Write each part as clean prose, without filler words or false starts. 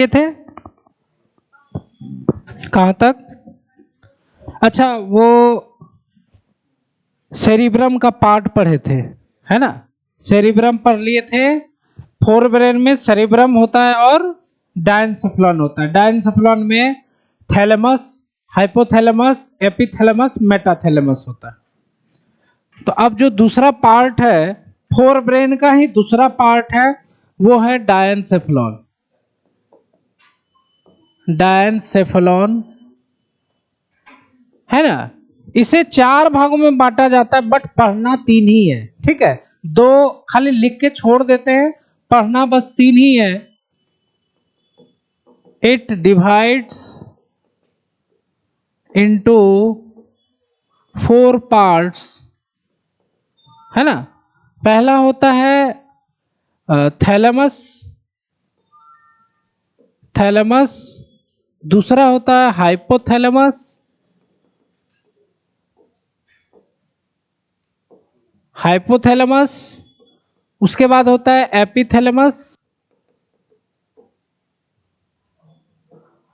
ये थे कहां तक? अच्छा, वो सेरिब्रम का पार्ट पढ़े थे, है ना? सेरिब्रम पढ़ लिए थे। फोर ब्रेन में सेरिब्रम होता है और डायंसेफलॉन होता है। डायंसेफलॉन में थैलेमस, हाइपोथैलेमस, एपिथैलेमस, मेटाथैलेमस होता है। तो अब जो दूसरा पार्ट है फोर ब्रेन का ही दूसरा पार्ट है, वो है डायंसेफलॉन। डायंसेफलॉन है ना? इसे 4 भागों में बांटा जाता है, बट पढ़ना 3 ही है, ठीक है? 2 खाली लिख के छोड़ देते हैं, पढ़ना बस 3 ही है। इट डिवाइड्स इनटू 4 पार्ट्स, है ना? पहला होता है थैलेमस, थैलेमस। दूसरा होता है हाइपोथैलेमस, हाइपोथैलेमस। उसके बाद होता है एपिथैलेमस,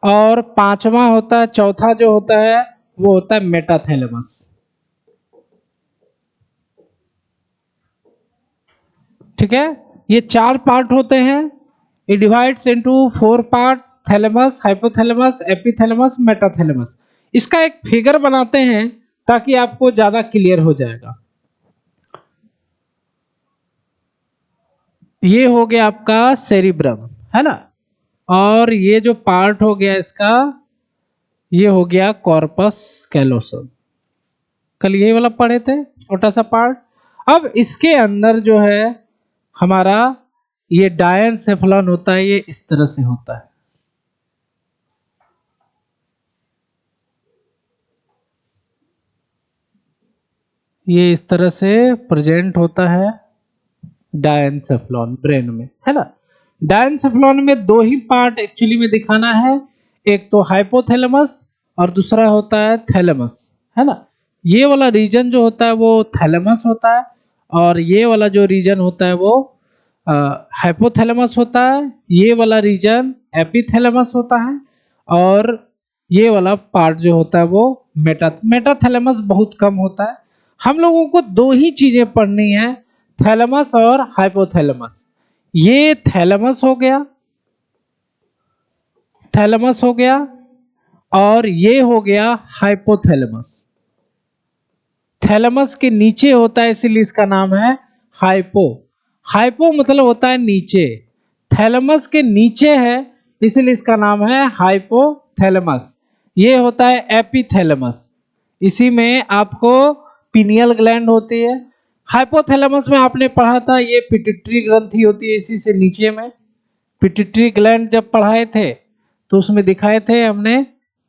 और पांचवा होता है, चौथा जो होता है वो होता है मेटाथैलेमस। ठीक है? ये 4 पार्ट होते हैं। It divides into 4 parts, thalamus, hypothalamus, epithalamus, metathalamus. इसका एक फिगर बनाते हैं ताकि आपको ज्यादा क्लियर हो जाएगा। ये हो गया आपका सेरिब्रम, है ना? और ये जो पार्ट हो गया इसका, ये हो गया कॉर्पस कैलोसम। कल यही वाला पढ़े थे, छोटा सा पार्ट। अब इसके अंदर जो है हमारा ये डायंसेफलॉन होता है, ये इस तरह से होता है। ये इस तरह से प्रेजेंट होता है डायंसेफलॉन ब्रेन में, है ना? डायंसेफलॉन में 2 ही पार्ट एक्चुअली में दिखाना है, एक तो हाइपोथैलेमस और दूसरा होता है थैलेमस, है ना? ये वाला रीजन जो होता है वो थैलेमस होता है, और ये वाला जो रीजन होता है वो हाइपोथैलेमस होता है। ये वाला रीजन एपिथैलेमस होता है, और ये वाला पार्ट जो होता है वो मेटाथैलेमस बहुत कम होता है। हम लोगों को 2 ही चीजें पढ़नी है, थैलेमस और हाइपोथैलेमस। ये थैलेमस हो गया, थैलेमस हो गया, और ये हो गया हाइपोथैलेमस। थैलेमस के नीचे होता है, इसीलिए इसका नाम है हाइपो। हाइपो मतलब होता है नीचे, थैलेमस के नीचे है, इसीलिए इसका नाम है हाइपोथैलेमस। ये होता है एपिथैलेमस, इसी में आपको पीनियल ग्लैंड होती है। हाइपोथैलेमस में आपने पढ़ा था ये पिट्यूटरी ग्रंथि होती है, इसी से नीचे में। पिट्यूटरी ग्लैंड जब पढ़ाए थे तो उसमें दिखाए थे हमने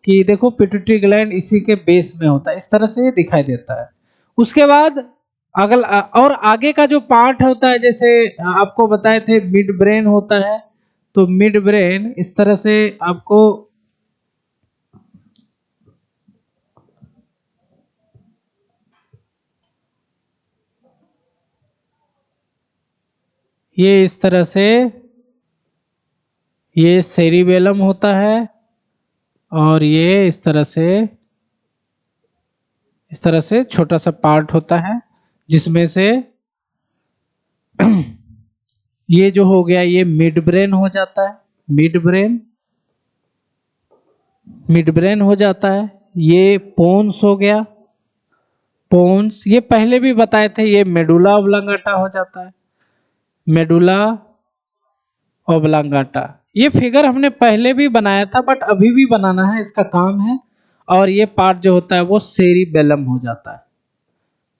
कि देखो पिट्यूटरी ग्लैंड इसी के बेस में होता है, इस तरह से दिखाई देता है। उसके बाद अगला और आगे का जो पार्ट होता है, जैसे आपको बताए थे मिड ब्रेन होता है, तो मिड ब्रेन इस तरह से आपको ये इस तरह से ये सेरिबेलम होता है, और ये इस तरह से छोटा सा पार्ट होता है, जिसमें से ये जो हो गया ये मिड ब्रेन हो जाता है। मिड ब्रेन, मिड ब्रेन हो जाता है। ये पोन्स हो गया, पोन्स। ये पहले भी बताए थे, ये मेडुला ऑब्लांगाटा हो जाता है, मेडुला ऑब्लांगाटा। ये फिगर हमने पहले भी बनाया था, बट अभी भी बनाना है, इसका काम है। और ये पार्ट जो होता है वो सेरिबेलम हो जाता है,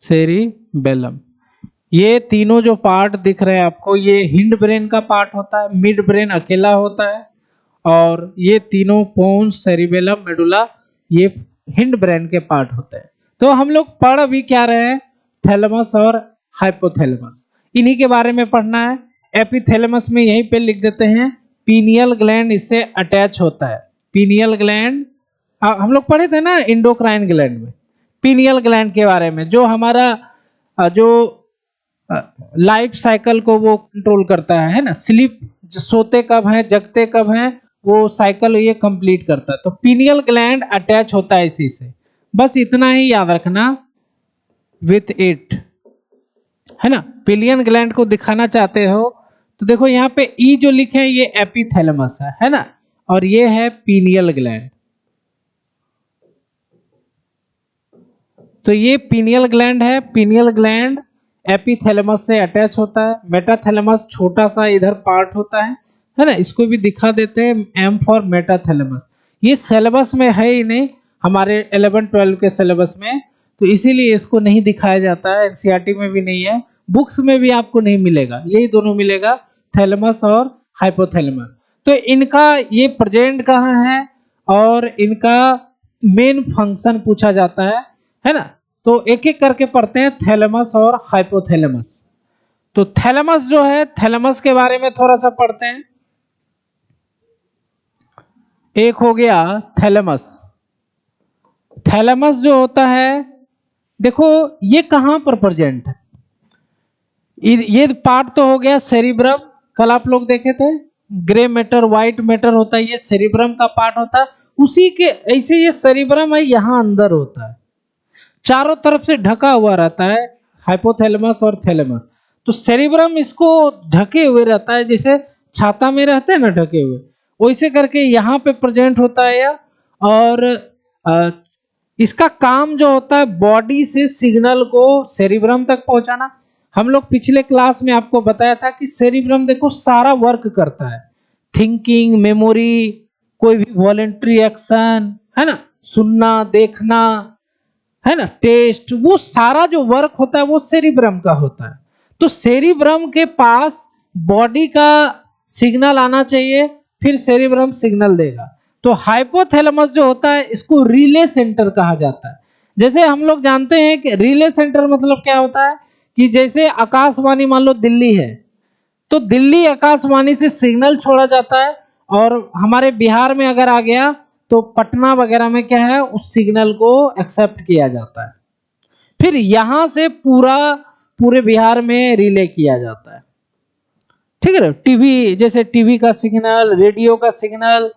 सेरिबेलम। ये तीनों जो पार्ट दिख रहे हैं आपको, ये हिंड ब्रेन का पार्ट होता है, मिड ब्रेन अकेला होता है, और ये तीनों पोन्स, सेरिबेलम, मेडुला, ये हिंड ब्रेन के पार्ट होते हैं। तो हम लोग पढ़ भी क्या रहे हैं, थैलेमस और हाइपोथैलेमस, इन्हीं के बारे में पढ़ना है। एपिथैलेमस में यहीं पे लिख देते हैं, पीनियल ग्लैंड इससे अटैच होता है। पीनियल ग्लैंड हम लोग पढ़े थे ना इंडोक्राइन ग्लैंड में, पीनियल ग्लैंड के बारे में, जो हमारा जो लाइफ साइकिल को वो कंट्रोल करता है ना, स्लीप, सोते कब हैं, जगते कब हैं, वो साइकिल ये कंप्लीट करता है। तो पीनियल ग्लैंड अटैच होता है इसी से, बस इतना ही याद रखना विथ इट, है ना। पिलियन ग्लैंड को दिखाना चाहते हो तो देखो यहाँ पे ई जो लिखे हैं ये एपिथैलेमस है ना, और ये है पीनियल ग्लैंड। तो ये पीनियल ग्लैंड है, पीनियल ग्लैंड एपिथैलेमस से अटैच होता है। मेटाथैलेमस छोटा सा इधर पार्ट होता है ना, इसको भी दिखा देते हैं, एम फॉर मेटाथैलेमस। ये सिलेबस में है ही नहीं हमारे 11-12 के सिलेबस में, तो इसीलिए इसको नहीं दिखाया जाता है, एनसीईआरटी में भी नहीं है, बुक्स में भी आपको नहीं मिलेगा, यही दोनों मिलेगा, थैलेमस और हाइपोथैलेमस। तो इनका ये प्रेजेंट कहाँ है और इनका मेन फंक्शन पूछा जाता है ना। तो एक एक करके पढ़ते हैं, थैलेमस और हाइपोथैलेमस। तो थैलेमस जो है, थैलेमस के बारे में थोड़ा सा पढ़ते हैं। एक हो गया थैलेमस। थैलेमस जो होता है, देखो ये कहां पर प्रेजेंट है, ये पार्ट तो हो गया सेरिब्रम, कल आप लोग देखे थे, ग्रे मैटर व्हाइट मैटर होता है, ये सेरिब्रम का पार्ट होता है। उसी के ऐसे ये सेरिब्रम है, यहां अंदर होता है, चारों तरफ से ढका हुआ रहता है हाइपोथैलेमस और थैलेमस। तो सेरिब्रम इसको ढके हुए रहता है, जैसे छाता में रहते हैं ना ढके हुए, वैसे करके यहाँ पे प्रेजेंट होता है यह। और इसका काम जो होता है बॉडी से सिग्नल को सेरिब्रम तक पहुंचाना। हम लोग पिछले क्लास में आपको बताया था कि सेरिब्रम देखो सारा वर्क करता है, थिंकिंग, मेमोरी, कोई भी वॉलेंट्री एक्शन, है ना, सुनना, देखना, है ना, टेस्ट, वो सारा जो वर्क होता है वो सेरिब्रम का होता है। तो सेरिब्रम के पास बॉडी का सिग्नल आना चाहिए, फिर सेरिब्रम सिग्नल देगा। तो हाइपोथैलेमस जो होता है इसको रिले सेंटर कहा जाता है। जैसे हम लोग जानते हैं कि रिले सेंटर मतलब क्या होता है, कि जैसे आकाशवाणी मान लो दिल्ली है, तो दिल्ली आकाशवाणी से सिग्नल छोड़ा जाता है, और हमारे बिहार में अगर आ गया तो पटना वगैरह में क्या है, उस सिग्नल को एक्सेप्ट किया जाता है, फिर यहां से पूरे बिहार में रिले किया जाता है। ठीक है ना, टीवी, जैसे टीवी का सिग्नल, रेडियो का सिग्नल,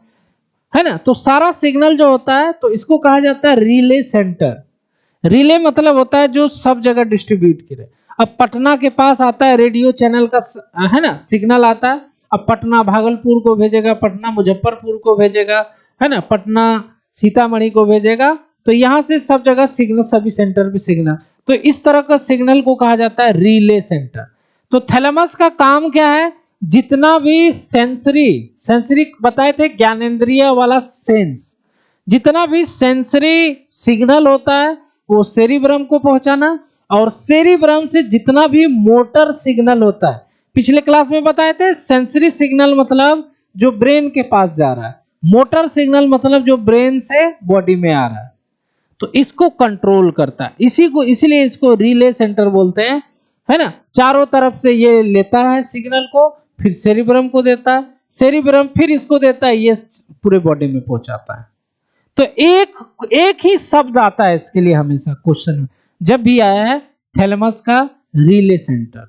है ना, तो सारा सिग्नल जो होता है तो इसको कहा जाता है रिले सेंटर। रिले मतलब होता है जो सब जगह डिस्ट्रीब्यूट करे। अब पटना के पास आता है रेडियो चैनल का, है ना, सिग्नल आता है, अब पटना भागलपुर को भेजेगा, पटना मुजफ्फरपुर को भेजेगा, है ना, पटना सीतामढ़ी को भेजेगा, तो यहाँ से सब जगह सिग्नल, सभी सेंटर पे सिग्नल, तो इस तरह का सिग्नल को कहा जाता है रिले सेंटर। तो थैलेमस का काम क्या है, जितना भी सेंसरी बताए थे, ज्ञानेंद्रिय वाला सेंस, जितना भी सेंसरी सिग्नल होता है वो सेरिब्रम को पहुंचाना, और सेरिब्रम से जितना भी मोटर सिग्नल होता है, पिछले क्लास में बताए थे, सेंसरी सिग्नल मतलब जो ब्रेन के पास जा रहा है, मोटर सिग्नल मतलब जो ब्रेन से बॉडी में आ रहा है, तो इसको कंट्रोल करता है, इसी को, इसलिए इसको रिले सेंटर बोलते हैं, है ना। चारों तरफ से ये लेता है सिग्नल को, फिर सेरिब्रम को देता है, सेरिब्रम फिर इसको देता है, ये पूरे बॉडी में पहुंचाता है। तो एक ही शब्द आता है इसके लिए हमेशा क्वेश्चन में, जब भी आया है थैलेमस का रिले सेंटर,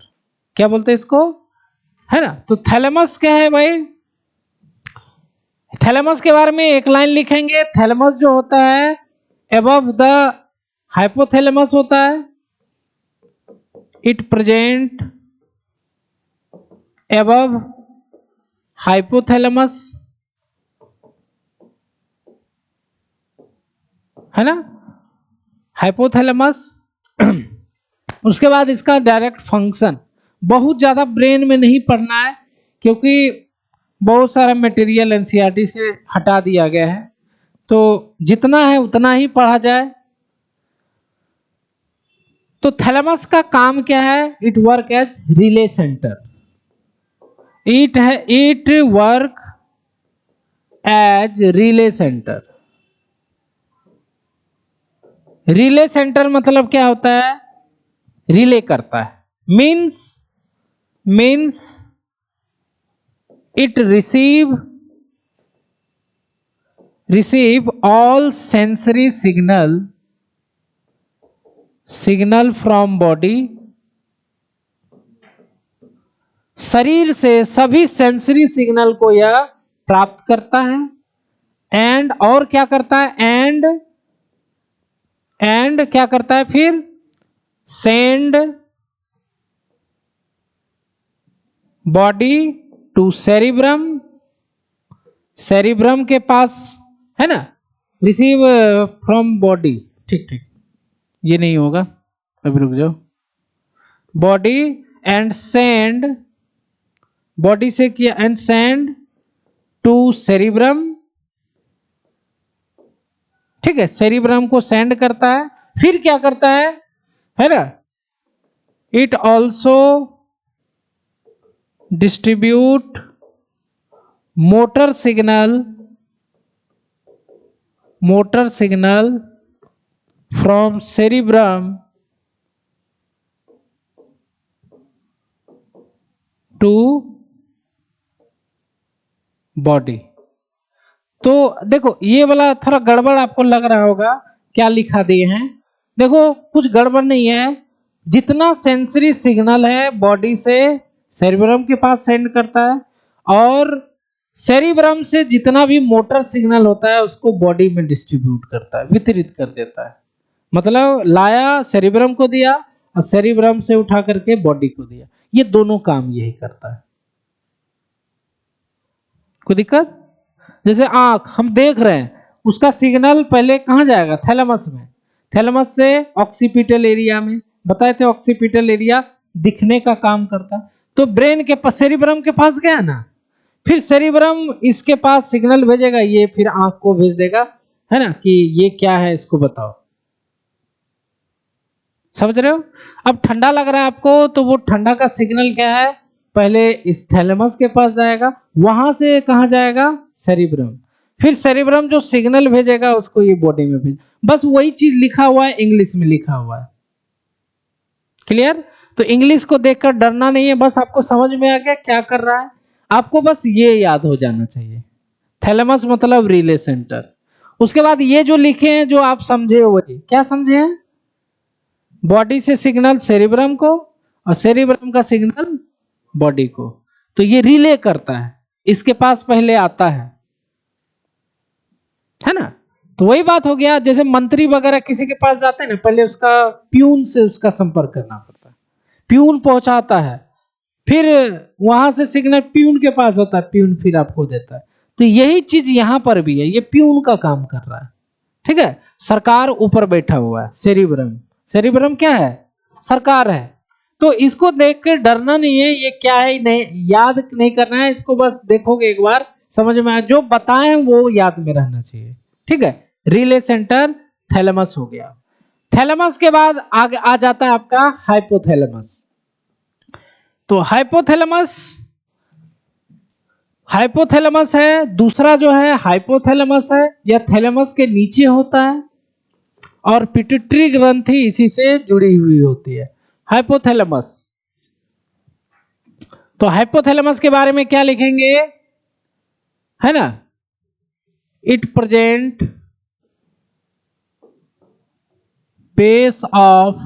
क्या बोलते हैं इसको, है ना। तो थैलेमस क्या है भाई, थैलेमस के बारे में एक लाइन लिखेंगे। थैलेमस जो होता है अबव द हाइपोथैलेमस होता है, इट प्रेजेंट above hypothalamus, है ना, हाइपोथैलेमस। उसके बाद इसका डायरेक्ट फंक्शन बहुत ज्यादा ब्रेन में नहीं पढ़ना है, क्योंकि बहुत सारा मटेरियल एनसीईआरटी से हटा दिया गया है, तो जितना है उतना ही पढ़ा जाए। तो थैलेमस का काम क्या है, it work as relay centre, it work as relay centre. Relay centre मतलब क्या होता है, रिले करता है, means it receive all sensory signal from body, शरीर से सभी सेंसरी सिग्नल को यह प्राप्त करता है, एंड और क्या करता है, एंड क्या करता है फिर, send body to cerebrum, cerebrum के पास है ना, रिसीव फ्रॉम बॉडी, ठीक ठीक, ये नहीं होगा, अभी रुक जाओ, बॉडी एंड सेंड, बॉडी से किया एंड सेंड टू सेरिब्रम, ठीक है, सेरिब्रम को सेंड करता है, फिर क्या करता है ना, it also distribute motor signal from cerebrum to body. तो देखो ये वाला थोड़ा गड़बड़ आपको लग रहा होगा, क्या लिखा दिए हैं, देखो कुछ गड़बड़ नहीं है, जितना सेंसरी सिग्नल है बॉडी से सेरिब्रम के पास सेंड करता है, और सेरिब्रम से जितना भी मोटर सिग्नल होता है उसको बॉडी में डिस्ट्रीब्यूट करता है, वितरित कर देता है, मतलब लाया सेरिब्रम को दिया और सेरिब्रम से उठा करके बॉडी को दिया, ये दोनों काम यही करता है। कोई दिक्कत? जैसे आंख हम देख रहे हैं, उसका सिग्नल पहले कहां जाएगा, थैलेमस में, थैलेमस से ऑक्सीपिटल एरिया में, बताए थे ऑक्सीपिटल एरिया दिखने का काम करता, तो ब्रेन के पास, सेरिब्रम के पास गया ना, फिर सेरिब्रम इसके पास सिग्नल भेजेगा, ये फिर आंख को भेज देगा, है ना, कि ये क्या है इसको बताओ, समझ रहे हो? अब ठंडा लग रहा है आपको, तो वो ठंडा का सिग्नल क्या है, पहले इस थैलेमस के पास जाएगा, वहां से कहां जाएगा, सेरिब्रम, फिर सेरिब्रम जो सिग्नल भेजेगा उसको ये बॉडी में भेज, बस वही चीज लिखा हुआ है, इंग्लिश में लिखा हुआ है, क्लियर? तो इंग्लिश को देखकर डरना नहीं है, बस आपको समझ में आ गया क्या कर रहा है, आपको बस ये याद हो जाना चाहिए, थैलेमस मतलब रिले सेंटर। उसके बाद ये जो लिखे हैं, जो आप समझे वही, क्या समझे हैं, बॉडी से सिग्नल सेरिब्रम को और सेरिब्रम का सिग्नल बॉडी को, तो ये रिले करता है, इसके पास पहले आता है ना, तो वही बात हो गया, जैसे मंत्री वगैरह किसी के पास जाते हैं ना, पहले उसका प्यून से उसका संपर्क करना पड़ता है, प्यून पहुंचाता है, फिर वहां से सिग्नल प्यून के पास होता है, प्यून फिर आपको देता है, तो यही चीज यहां पर भी है, ये प्यून का काम कर रहा है, ठीक है, सरकार ऊपर बैठा हुआ है, सेरिब्रम, सेरिब्रम क्या है, सरकार है, तो इसको देख के डरना नहीं है, ये क्या है नहीं याद नहीं करना है, इसको बस देखोगे एक बार समझ में आए, जो बताएं वो याद में रहना चाहिए, ठीक है। रिले सेंटर थैलेमस हो गया, थैलेमस के बाद आगे आ जाता है आपका हाइपोथैलेमस। तो हाइपोथैलेमस है, दूसरा जो है हाइपोथैलेमस है, यह थैलेमस के नीचे होता है और पिट्यूटरी ग्रंथि इसी से जुड़ी हुई होती है, हाइपोथैलेमस। तो हाइपोथैलेमस के बारे में क्या लिखेंगे, है ना, it present base of,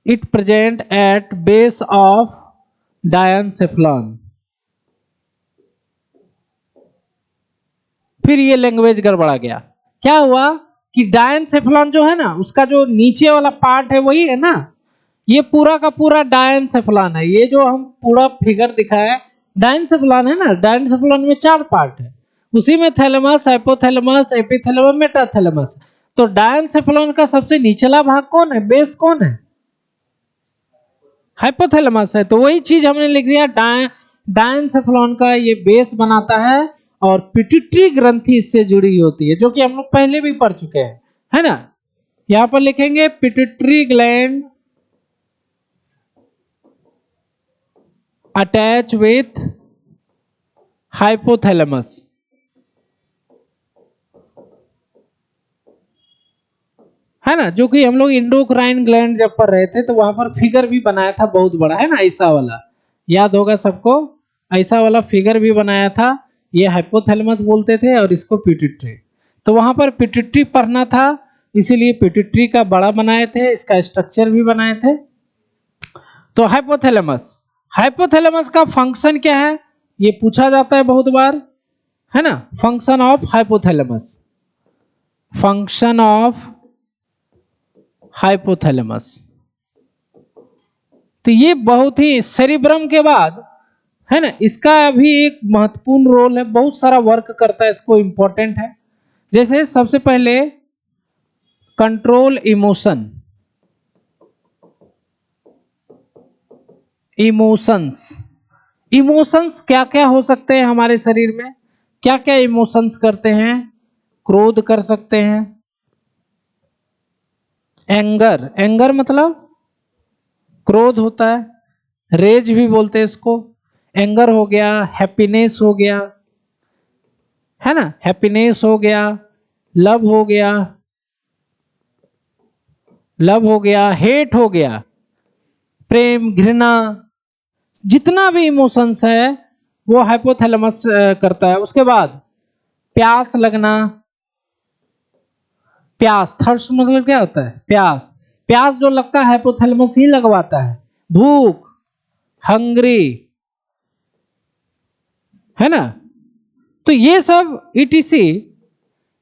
it present at base of diencephalon. फिर ये लैंग्वेज गड़बड़ा गया, क्या हुआ कि डायनसेफ्लॉन जो है ना, उसका जो नीचे वाला पार्ट है वही है ना, ये पूरा का पूरा डायनसेफ्लॉन है, ये जो हम पूरा फिगर दिखाया डायनसेफ्लॉन है ना, डायनसेफ्लॉन में 4 पार्ट है, उसी में थैलेमस, हाइपोथैलेमस, एपिथैलेमस, मेटाथैलेमस। तो डायनसेफ्लॉन का सबसे निचला भाग कौन है, बेस कौन है, हाइपोथैलेमस है, तो वही चीज हमने लिख दिया, डायनसेफ्लॉन का ये बेस बनाता है और पिट्यूटरी ग्रंथि इससे जुड़ी होती है, जो कि हम लोग पहले भी पढ़ चुके हैं, है ना, यहां पर लिखेंगे pituitary gland attach with hypothalamus, है ना, जो कि हम लोग इंडोक्राइन ग्लैंड जब पढ़ रहे थे तो वहां पर फिगर भी बनाया था बहुत बड़ा, है ना, ऐसा वाला याद होगा सबको, ऐसा वाला फिगर भी बनाया था, ये हाइपोथैलेमस बोलते थे और इसको पिट्यूटरी, तो वहां पर पिट्यूटरी पढ़ना था, इसीलिए पिट्यूटरी का बड़ा बनाए थे, इसका स्ट्रक्चर भी बनाए थे। तो हाइपोथैलेमस, हाइपोथैलेमस का फंक्शन क्या है, ये पूछा जाता है बहुत बार, है ना। Function of hypothalamus, function of hypothalamus. तो ये बहुत ही सेरिब्रम के बाद, है ना, इसका भी एक महत्वपूर्ण रोल है, बहुत सारा वर्क करता है, इसको इंपॉर्टेंट है। जैसे सबसे पहले कंट्रोल इमोशन, इमोशंस। इमोशंस क्या क्या हो सकते हैं हमारे शरीर में, क्या क्या इमोशंस करते हैं? क्रोध कर सकते हैं, एंगर, एंगर मतलब क्रोध होता है, रेज भी बोलते हैं इसको, एंगर हो गया, हैप्पीनेस हो गया, है ना, हैप्पीनेस हो गया, लव हो गया, लव हो गया, हेट हो गया, प्रेम, घृणा, जितना भी इमोशंस है वो हाइपोथैलेमस करता है। उसके बाद प्यास लगना, प्यास, थर्स्ट मतलब क्या होता है? प्यास, प्यास जो लगता है हाइपोथैलेमस ही लगवाता है। भूख, हंग्री, है ना। तो ये सब ईटीसी,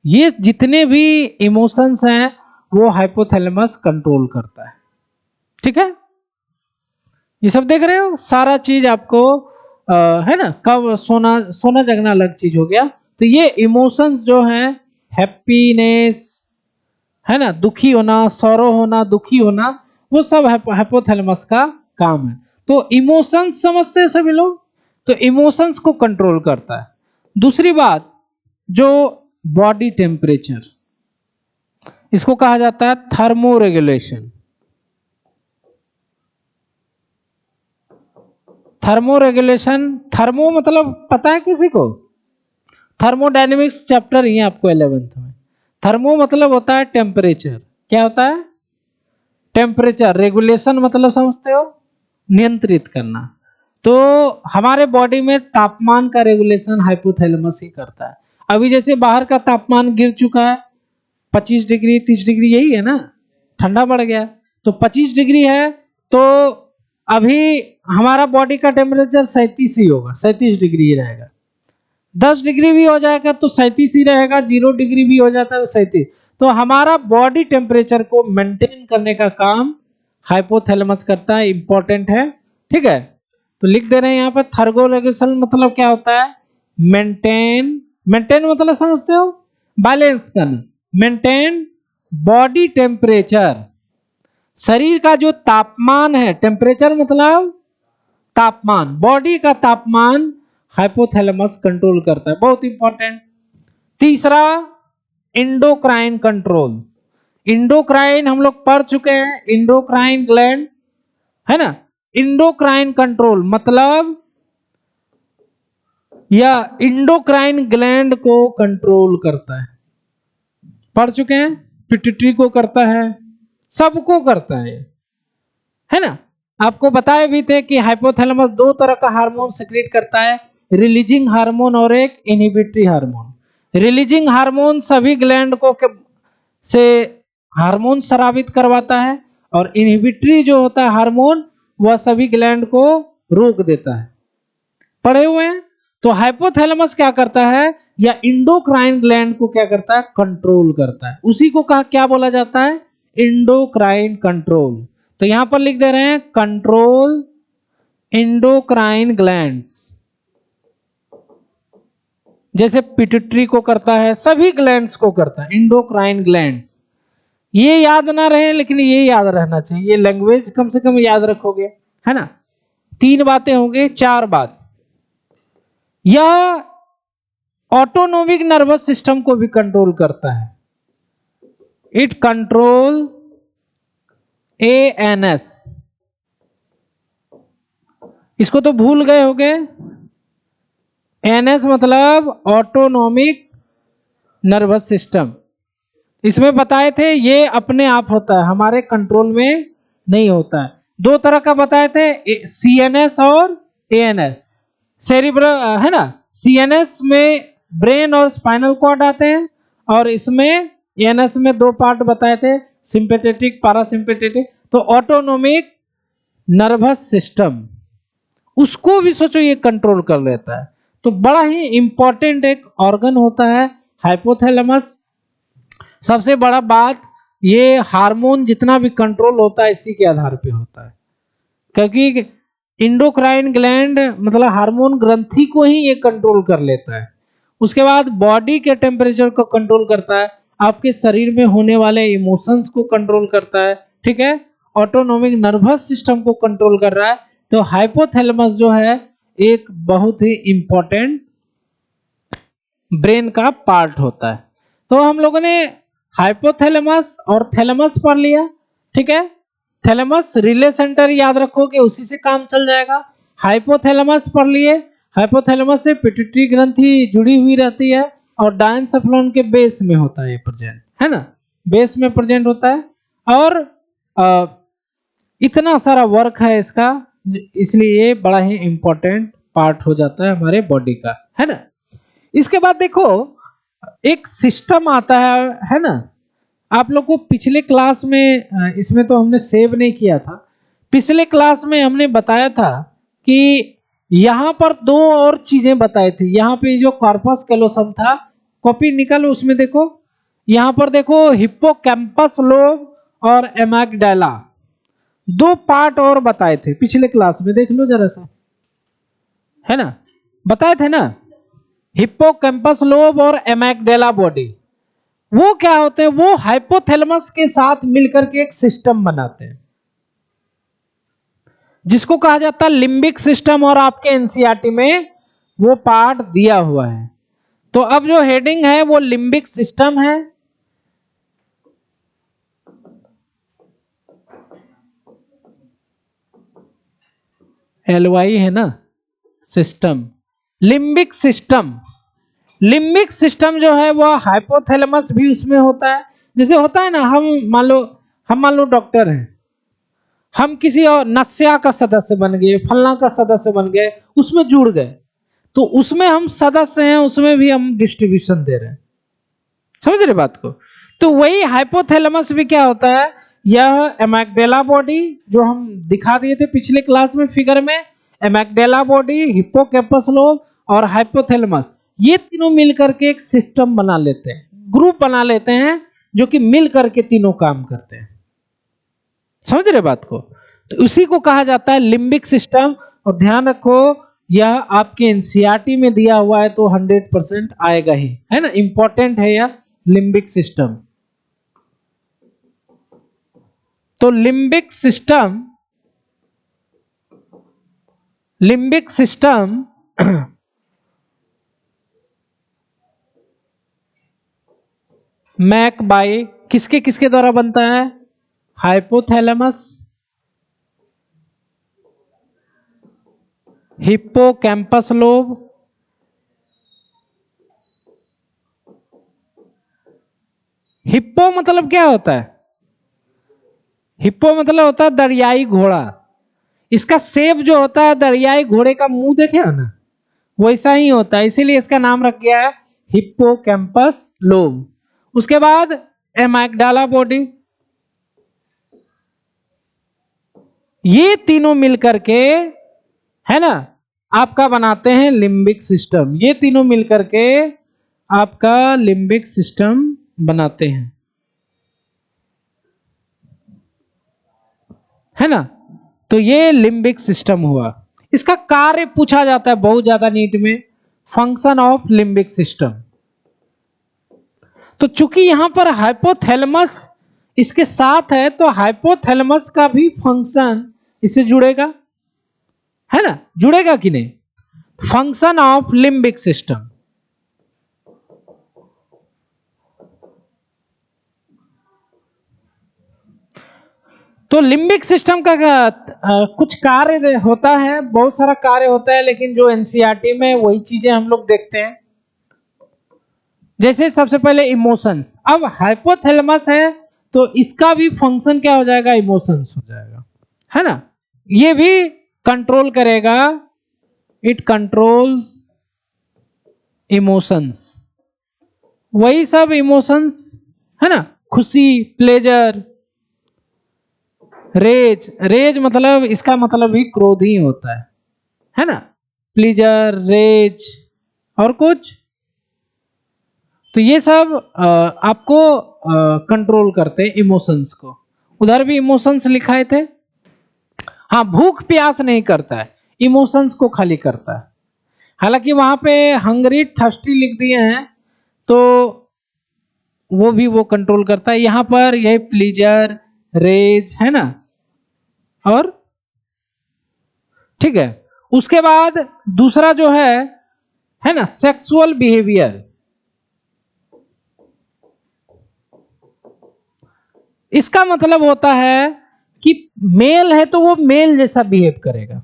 ये जितने भी इमोशंस हैं वो हाइपोथैलेमस कंट्रोल करता है। ठीक है, ये सब देख रहे हो, सारा चीज आपको है ना। कब सोना, सोना जगना अलग चीज हो गया। तो ये इमोशंस जो हैं, हैप्पीनेस, है ना, दुखी होना, सौरो होना, दुखी होना, वो सब हाइपोथैलेमस का काम है। तो इमोशंस समझते हैं सभी लोग, तो इमोशंस को कंट्रोल करता है। दूसरी बात, जो बॉडी टेम्परेचर, इसको कहा जाता है thermo regulation. Thermo regulation, thermo मतलब पता है किसी को? थर्मोडायनेमिक्स चैप्टर ही है आपको 11th में। थर्मो मतलब होता है टेम्परेचर, क्या होता है? टेम्परेचर। रेगुलेशन मतलब समझते हो? नियंत्रित करना। तो हमारे बॉडी में तापमान का रेगुलेशन हाइपोथैलेमस ही करता है। अभी जैसे बाहर का तापमान गिर चुका है 25 डिग्री 30 डिग्री, यही है ना, ठंडा बढ़ गया, तो 25 डिग्री है, तो अभी हमारा बॉडी का टेम्परेचर 37 ही होगा, 37 डिग्री ही रहेगा। 10 डिग्री भी हो जाएगा तो 37 ही रहेगा, 0 डिग्री भी हो जाता है तो 37। तो हमारा बॉडी टेम्परेचर को मेंटेन करने का काम हाइपोथैलेमस करता है, इंपॉर्टेंट है। ठीक है, तो लिख दे रहे हैं यहाँ पर थर्मो रेगुलेशन मतलब क्या होता है? मेंटेन, मेंटेन मतलब समझते हो? बैलेंस करना, मेंटेन बॉडी टेम्परेचर, शरीर का जो तापमान है, टेम्परेचर मतलब तापमान, बॉडी का तापमान हाइपोथैलेमस कंट्रोल करता है, बहुत इंपॉर्टेंट। तीसरा, इंडोक्राइन कंट्रोल। इंडोक्राइन हम लोग पढ़ चुके हैं, इंडोक्राइन ग्लैंड, है ना। इंडोक्राइन कंट्रोल मतलब या इंडोक्राइन ग्लैंड को कंट्रोल करता है, पढ़ चुके हैं। पिट्यूटरी को करता है, सबको करता है ना। आपको बताए भी थे कि हाइपोथैलेमस दो तरह का हार्मोन सिक्रीट करता है, रिलीजिंग हार्मोन और एक इनहिबिटरी हार्मोन। रिलीजिंग हार्मोन सभी ग्लैंड को से हार्मोन स्रावित करवाता है, और इनहिबिटरी जो होता है हार्मोन, वह सभी ग्लैंड को रोक देता है, पढ़े हुए हैं। तो हाइपोथैलेमस क्या करता है, या इंडोक्राइन ग्लैंड को क्या करता है? कंट्रोल करता है। उसी को कहा क्या बोला जाता है? Endocrine control. तो यहां पर लिख दे रहे हैं कंट्रोल इंडोक्राइन ग्लैंड्स, जैसे पिट्यूटरी को करता है, सभी ग्लैंड्स को करता है, इंडोक्राइन ग्लैंड्स। ये याद ना रहे, लेकिन ये याद रहना चाहिए, ये लैंग्वेज कम से कम याद रखोगे, है ना। 3 बातें होंगी, 4 बात। यह ऑटोनोमिक नर्वस सिस्टम को भी कंट्रोल करता है, इट कंट्रोल ANS। इसको तो भूल गए होंगे, ANS मतलब ऑटोनोमिक नर्वस सिस्टम। इसमें बताए थे ये अपने आप होता है, हमारे कंट्रोल में नहीं होता है। 2 तरह का बताए थे, CNS और ANS। सेरिब्रल, है ना, CNS में ब्रेन और स्पाइनल कॉर्ड आते हैं, और इसमें ANS में 2 पार्ट बताए थे, सिंपैथेटिक, पैरासिम्पैथेटिक। तो ऑटोनोमिक नर्वस सिस्टम, उसको भी सोचो ये कंट्रोल कर लेता है। तो बड़ा ही इंपॉर्टेंट एक ऑर्गन होता है हाइपोथैलेमस। सबसे बड़ा बात, ये हार्मोन जितना भी कंट्रोल होता है इसी के आधार पे होता है, क्योंकि इंडोक्राइन ग्लैंड मतलब हार्मोन ग्रंथि को ही ये कंट्रोल कर लेता है। उसके बाद बॉडी के टेम्परेचर को कंट्रोल करता है, आपके शरीर में होने वाले इमोशंस को कंट्रोल करता है, ठीक है, ऑटोनोमिक नर्वस सिस्टम को कंट्रोल कर रहा है। तो हाइपोथैलेमस जो है एक बहुत ही इंपॉर्टेंट ब्रेन का पार्ट होता है। तो हम लोगों ने हाइपोथैलेमस और थैलेमस पढ़ लिया, ठीक है। थैलेमस रिले सेंटर याद रखोगे, उसी से काम चल जाएगा। हाइपोथैलेमस पढ़ लिए, हाइपोथैलेमस से पिट्यूटरी ग्रंथि जुड़ी हुई रहती है और डायंसेफेलॉन के बेस में होता है ये प्रेजेंट, है ना, बेस में प्रेजेंट होता है। और इतना सारा वर्क है इसका, इसलिए ये बड़ा ही इंपॉर्टेंट पार्ट हो जाता है हमारे बॉडी का, है ना। इसके बाद देखो एक सिस्टम आता है ना। आप लोग को पिछले क्लास में, इसमें तो हमने सेव नहीं किया था, पिछले क्लास में हमने बताया था कि यहाँ पर दो और चीजें बताई थी। यहाँ पे जो कॉर्पस कैलोसम था, कॉपी निकालो, उसमें देखो, यहाँ पर देखो हिप्पोकैम्पस लोब और एमाग्डाला, दो पार्ट और बताए थे पिछले क्लास में, देख लो जरा सा, है ना, बताए थे ना, हिप्पोकैम्पस लोब और एमाग्डाला बॉडी। वो क्या होते हैं, वो हाइपोथैलेमस के साथ मिलकर के एक सिस्टम बनाते हैं जिसको कहा जाता है लिम्बिक सिस्टम, और आपके एनसीईआरटी में वो पार्ट दिया हुआ है। तो अब जो हेडिंग है वो लिम्बिक सिस्टम है। LY है ना, system, limbic system. Limbic system जो है वो हाइपोथैलेमस भी उसमें होता है। जैसे होता है ना, हम मान लो डॉक्टर हैं, हम किसी और नस्या का सदस्य बन गए, फलना का सदस्य बन गए, उसमें जुड़ गए, तो उसमें हम सदस्य हैं, उसमें भी हम डिस्ट्रीब्यूशन दे रहे हैं, समझ रहे बात को। तो वही हाइपोथैलेमस भी क्या होता है, यह एमाग्डाला बॉडी जो हम दिखा दिए थे पिछले क्लास में फिगर में, एमाग्डाला बॉडी, हिप्पोकैम्पस लोब और हाइपोथैलेमस, ये तीनों मिलकर के एक सिस्टम बना लेते हैं, ग्रुप बना लेते हैं, जो कि मिल करके तीनों काम करते हैं, समझ रहे बात को। तो उसी को कहा जाता है लिम्बिक सिस्टम। और ध्यान रखो यह आपके एनसीईआरटी में दिया हुआ है तो 100% आएगा ही, है ना, इंपॉर्टेंट है यह लिम्बिक सिस्टम। तो लिम्बिक सिस्टम मैक बाय किसके किसके द्वारा बनता है, हाइपोथैलेमस, हिप्पोकैम्पस लोब, हिप्पो मतलब क्या होता है, हिप्पो मतलब होता है दरियाई घोड़ा। इसका शेप जो होता है दरियाई घोड़े का मुंह देखे हो ना, वैसा ही होता है, इसीलिए इसका नाम रख गया है हिप्पोकैम्पस लोब। उसके बाद एमाग्डाला बॉडी, ये तीनों मिलकर के, है ना, आपका बनाते हैं लिम्बिक सिस्टम। ये तीनों मिलकर के आपका लिम्बिक सिस्टम बनाते हैं, है ना। तो ये लिम्बिक सिस्टम हुआ। इसका कार्य पूछा जाता है बहुत ज्यादा नीट में, फंक्शन ऑफ लिम्बिक सिस्टम। तो चूंकि यहां पर हाइपोथैलेमस इसके साथ है, तो हाइपोथैलेमस का भी फंक्शन इससे जुड़ेगा, है ना, जुड़ेगा कि नहीं, फंक्शन ऑफ लिम्बिक सिस्टम। तो लिम्बिक सिस्टम का कुछ कार्य होता है, बहुत सारा कार्य होता है, लेकिन जो एनसीईआरटी में वही चीजें हम लोग देखते हैं। जैसे सबसे पहले इमोशंस, अब हाइपोथैलेमस है तो इसका भी फंक्शन क्या हो जाएगा, इमोशंस हो जाएगा, है ना। ये भी कंट्रोल करेगा, इट कंट्रोल्स इमोशंस, वही सब इमोशंस, है ना, खुशी, प्लेजर, रेज। रेज मतलब इसका मतलब भी क्रोध ही होता है है ना, प्लीजर, रेज और कुछ। तो ये सब आपको कंट्रोल करते हैं इमोशंस को। उधर भी इमोशंस लिखाए थे। हाँ, भूख प्यास नहीं करता है, इमोशंस को खाली करता है। हालांकि वहां पे हंग्री थर्स्टी लिख दिए हैं, तो वो भी वो कंट्रोल करता है। यहां पर यही प्लीजर, रेज, है ना, और ठीक है। उसके बाद दूसरा जो है ना, सेक्सुअल बिहेवियर। इसका मतलब होता है कि मेल है तो वो मेल जैसा बिहेव करेगा,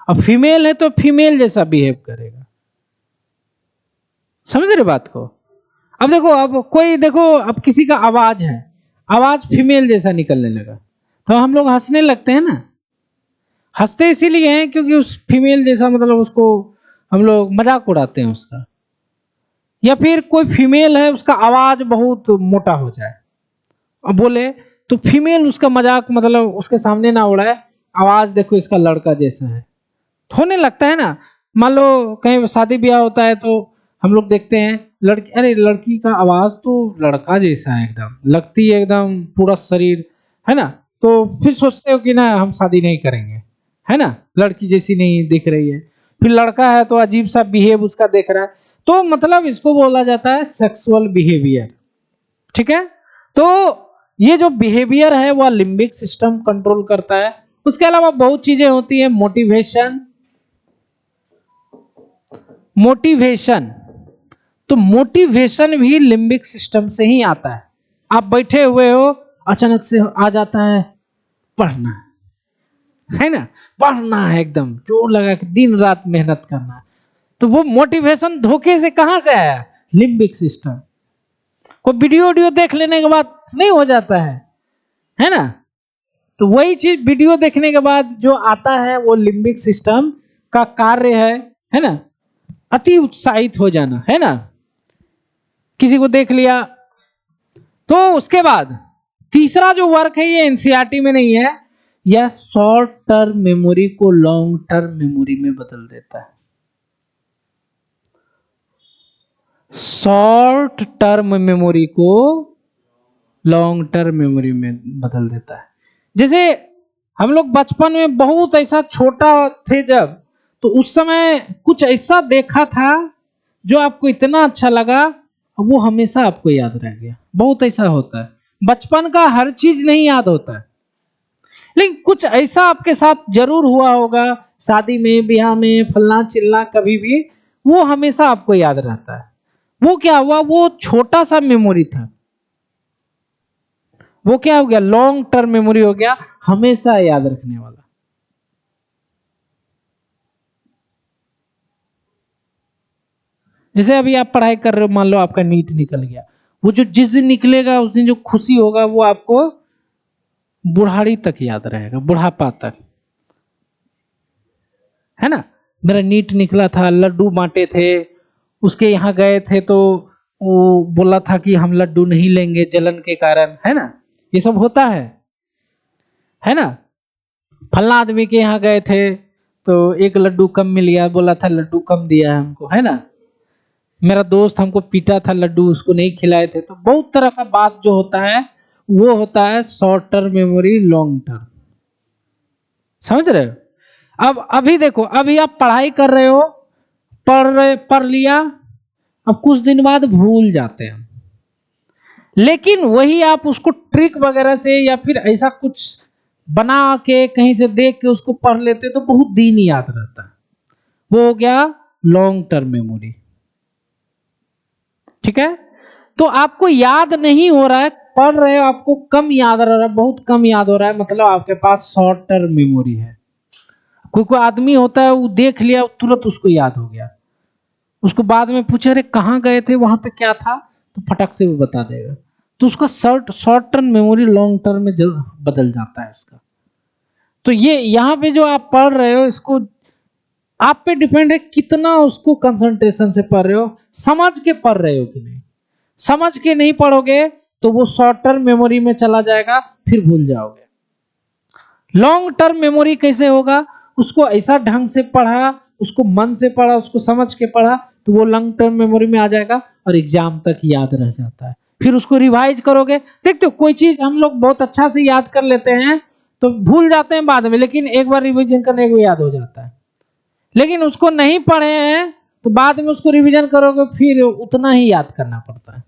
और फीमेल है तो फीमेल जैसा बिहेव करेगा। समझ रहे बात को? अब देखो, अब कोई देखो, अब किसी का आवाज है, आवाज फीमेल जैसा निकलने लगा, तो हम लोग हंसने लगते हैं ना। हंसते इसीलिए हैं क्योंकि उस फीमेल जैसा, मतलब उसको हम लोग मजाक उड़ाते हैं उसका। या फिर कोई फीमेल है, उसका आवाज बहुत मोटा हो जाए और बोले, तो फीमेल उसका मजाक, मतलब उसके सामने ना उड़ाए, आवाज देखो इसका लड़का जैसा है, होने लगता है ना। मान लो कहीं शादी ब्याह होता है तो हम लोग देखते हैं लड़की, अरे लड़की का आवाज तो लड़का जैसा है, एकदम लगती है, एकदम पूरा शरीर, है ना। तो फिर सोचते हो कि ना हम शादी नहीं करेंगे, है ना, लड़की जैसी नहीं दिख रही है। फिर लड़का है तो अजीब सा बिहेव उसका देख रहा है, तो मतलब इसको बोला जाता है सेक्सुअल बिहेवियर। ठीक है। तो ये जो बिहेवियर है वह लिम्बिक सिस्टम कंट्रोल करता है। उसके अलावा बहुत चीजें होती है, मोटिवेशन। मोटिवेशन, तो मोटिवेशन भी लिम्बिक सिस्टम से ही आता है। आप बैठे हुए हो, अचानक से आ जाता है पढ़ना है ना, पढ़ना है, एकदम जोर लगा के दिन रात मेहनत करना है। तो वो मोटिवेशन धोखे से कहां से आया? Limbic system. कोई वीडियो देख लेने के बाद नहीं हो जाता है ना। तो वही चीज वीडियो देखने के बाद जो आता है वो लिम्बिक सिस्टम का कार्य है ना, अति उत्साहित हो जाना, है ना। किसी को देख लिया, तो उसके बाद तीसरा जो वर्क है ये एनसीईआरटी में नहीं है, यह शॉर्ट टर्म मेमोरी को लॉन्ग टर्म मेमोरी में बदल देता है। शॉर्ट टर्म मेमोरी को लॉन्ग टर्म मेमोरी में बदल देता है। जैसे हम लोग बचपन में बहुत ऐसा छोटा थे जब, तो उस समय कुछ ऐसा देखा था जो आपको इतना अच्छा लगा, वो हमेशा आपको याद रह गया। बहुत ऐसा होता है, बचपन का हर चीज नहीं याद होता है, लेकिन कुछ ऐसा आपके साथ जरूर हुआ होगा, शादी में, ब्याह में, फलना चिल्ला, कभी भी, वो हमेशा आपको याद रहता है। वो क्या हुआ? वो छोटा सा मेमोरी था, वो क्या हो गया? लॉन्ग टर्म मेमोरी हो गया, हमेशा याद रखने वाला। जैसे अभी आप पढ़ाई कर रहे हो, मान लो आपका नीट निकल गया, वो जो जिस दिन निकलेगा उस दिन जो खुशी होगा वो आपको बुढ़ाड़ी तक याद रहेगा, बुढ़ापा तक, है ना। मेरा नीट निकला था, लड्डू बांटे थे, उसके यहाँ गए थे तो वो बोला था कि हम लड्डू नहीं लेंगे जलन के कारण, है ना। ये सब होता है ना। फलना आदमी के यहाँ गए थे तो एक लड्डू कम मिल गया, बोला था लड्डू कम दिया है हमको, है ना। मेरा दोस्त हमको पीटा था लड्डू उसको नहीं खिलाए थे। तो बहुत तरह का बात जो होता है वो होता है short term memory, long term. समझ रहे हो? अब अभी देखो, अभी आप पढ़ाई कर रहे हो, पढ़ लिया, अब कुछ दिन बाद भूल जाते हैं, लेकिन वही आप उसको ट्रिक वगैरह से या फिर ऐसा कुछ बना के कहीं से देख के उसको पढ़ लेते तो बहुत दिन याद रहता है। वो हो गया लॉन्ग टर्म मेमोरी। ठीक है। तो आपको याद नहीं हो रहा है, पढ़ रहे हो, आपको कम याद रह रहा है, बहुत कम याद हो रहा है, मतलब आपके पास शॉर्ट टर्म मेमोरी है। कोई कोई आदमी होता है वो देख लिया तुरंत उसको याद हो गया, उसको बाद में पूछे अरे कहाँ गए थे, वहां पे क्या था, तो फटक से वो बता देगा। तो उसका short term memory long term में बदल जाता है उसका। तो ये यहाँ पे जो आप पढ़ रहे हो, इसको आप पे डिपेंड है कितना उसको कंसंट्रेशन से पढ़ रहे हो, समझ के पढ़ रहे हो कि नहीं। समझ के नहीं पढ़ोगे तो वो शॉर्ट टर्म मेमोरी में चला जाएगा, फिर भूल जाओगे। लॉन्ग टर्म मेमोरी कैसे होगा? उसको ऐसा ढंग से पढ़ा, उसको मन से पढ़ा, उसको समझ के पढ़ा, तो वो लॉन्ग टर्म मेमोरी में आ जाएगा और एग्जाम तक याद रह जाता है। फिर उसको रिवाइज करोगे, देखते हो कोई चीज हम लोग बहुत अच्छा से याद कर लेते हैं तो भूल जाते हैं बाद में, लेकिन एक बार रिवीजन करने को याद हो जाता है। लेकिन उसको नहीं पढ़े हैं तो बाद में उसको रिवीजन करोगे फिर उतना ही याद करना पड़ता है।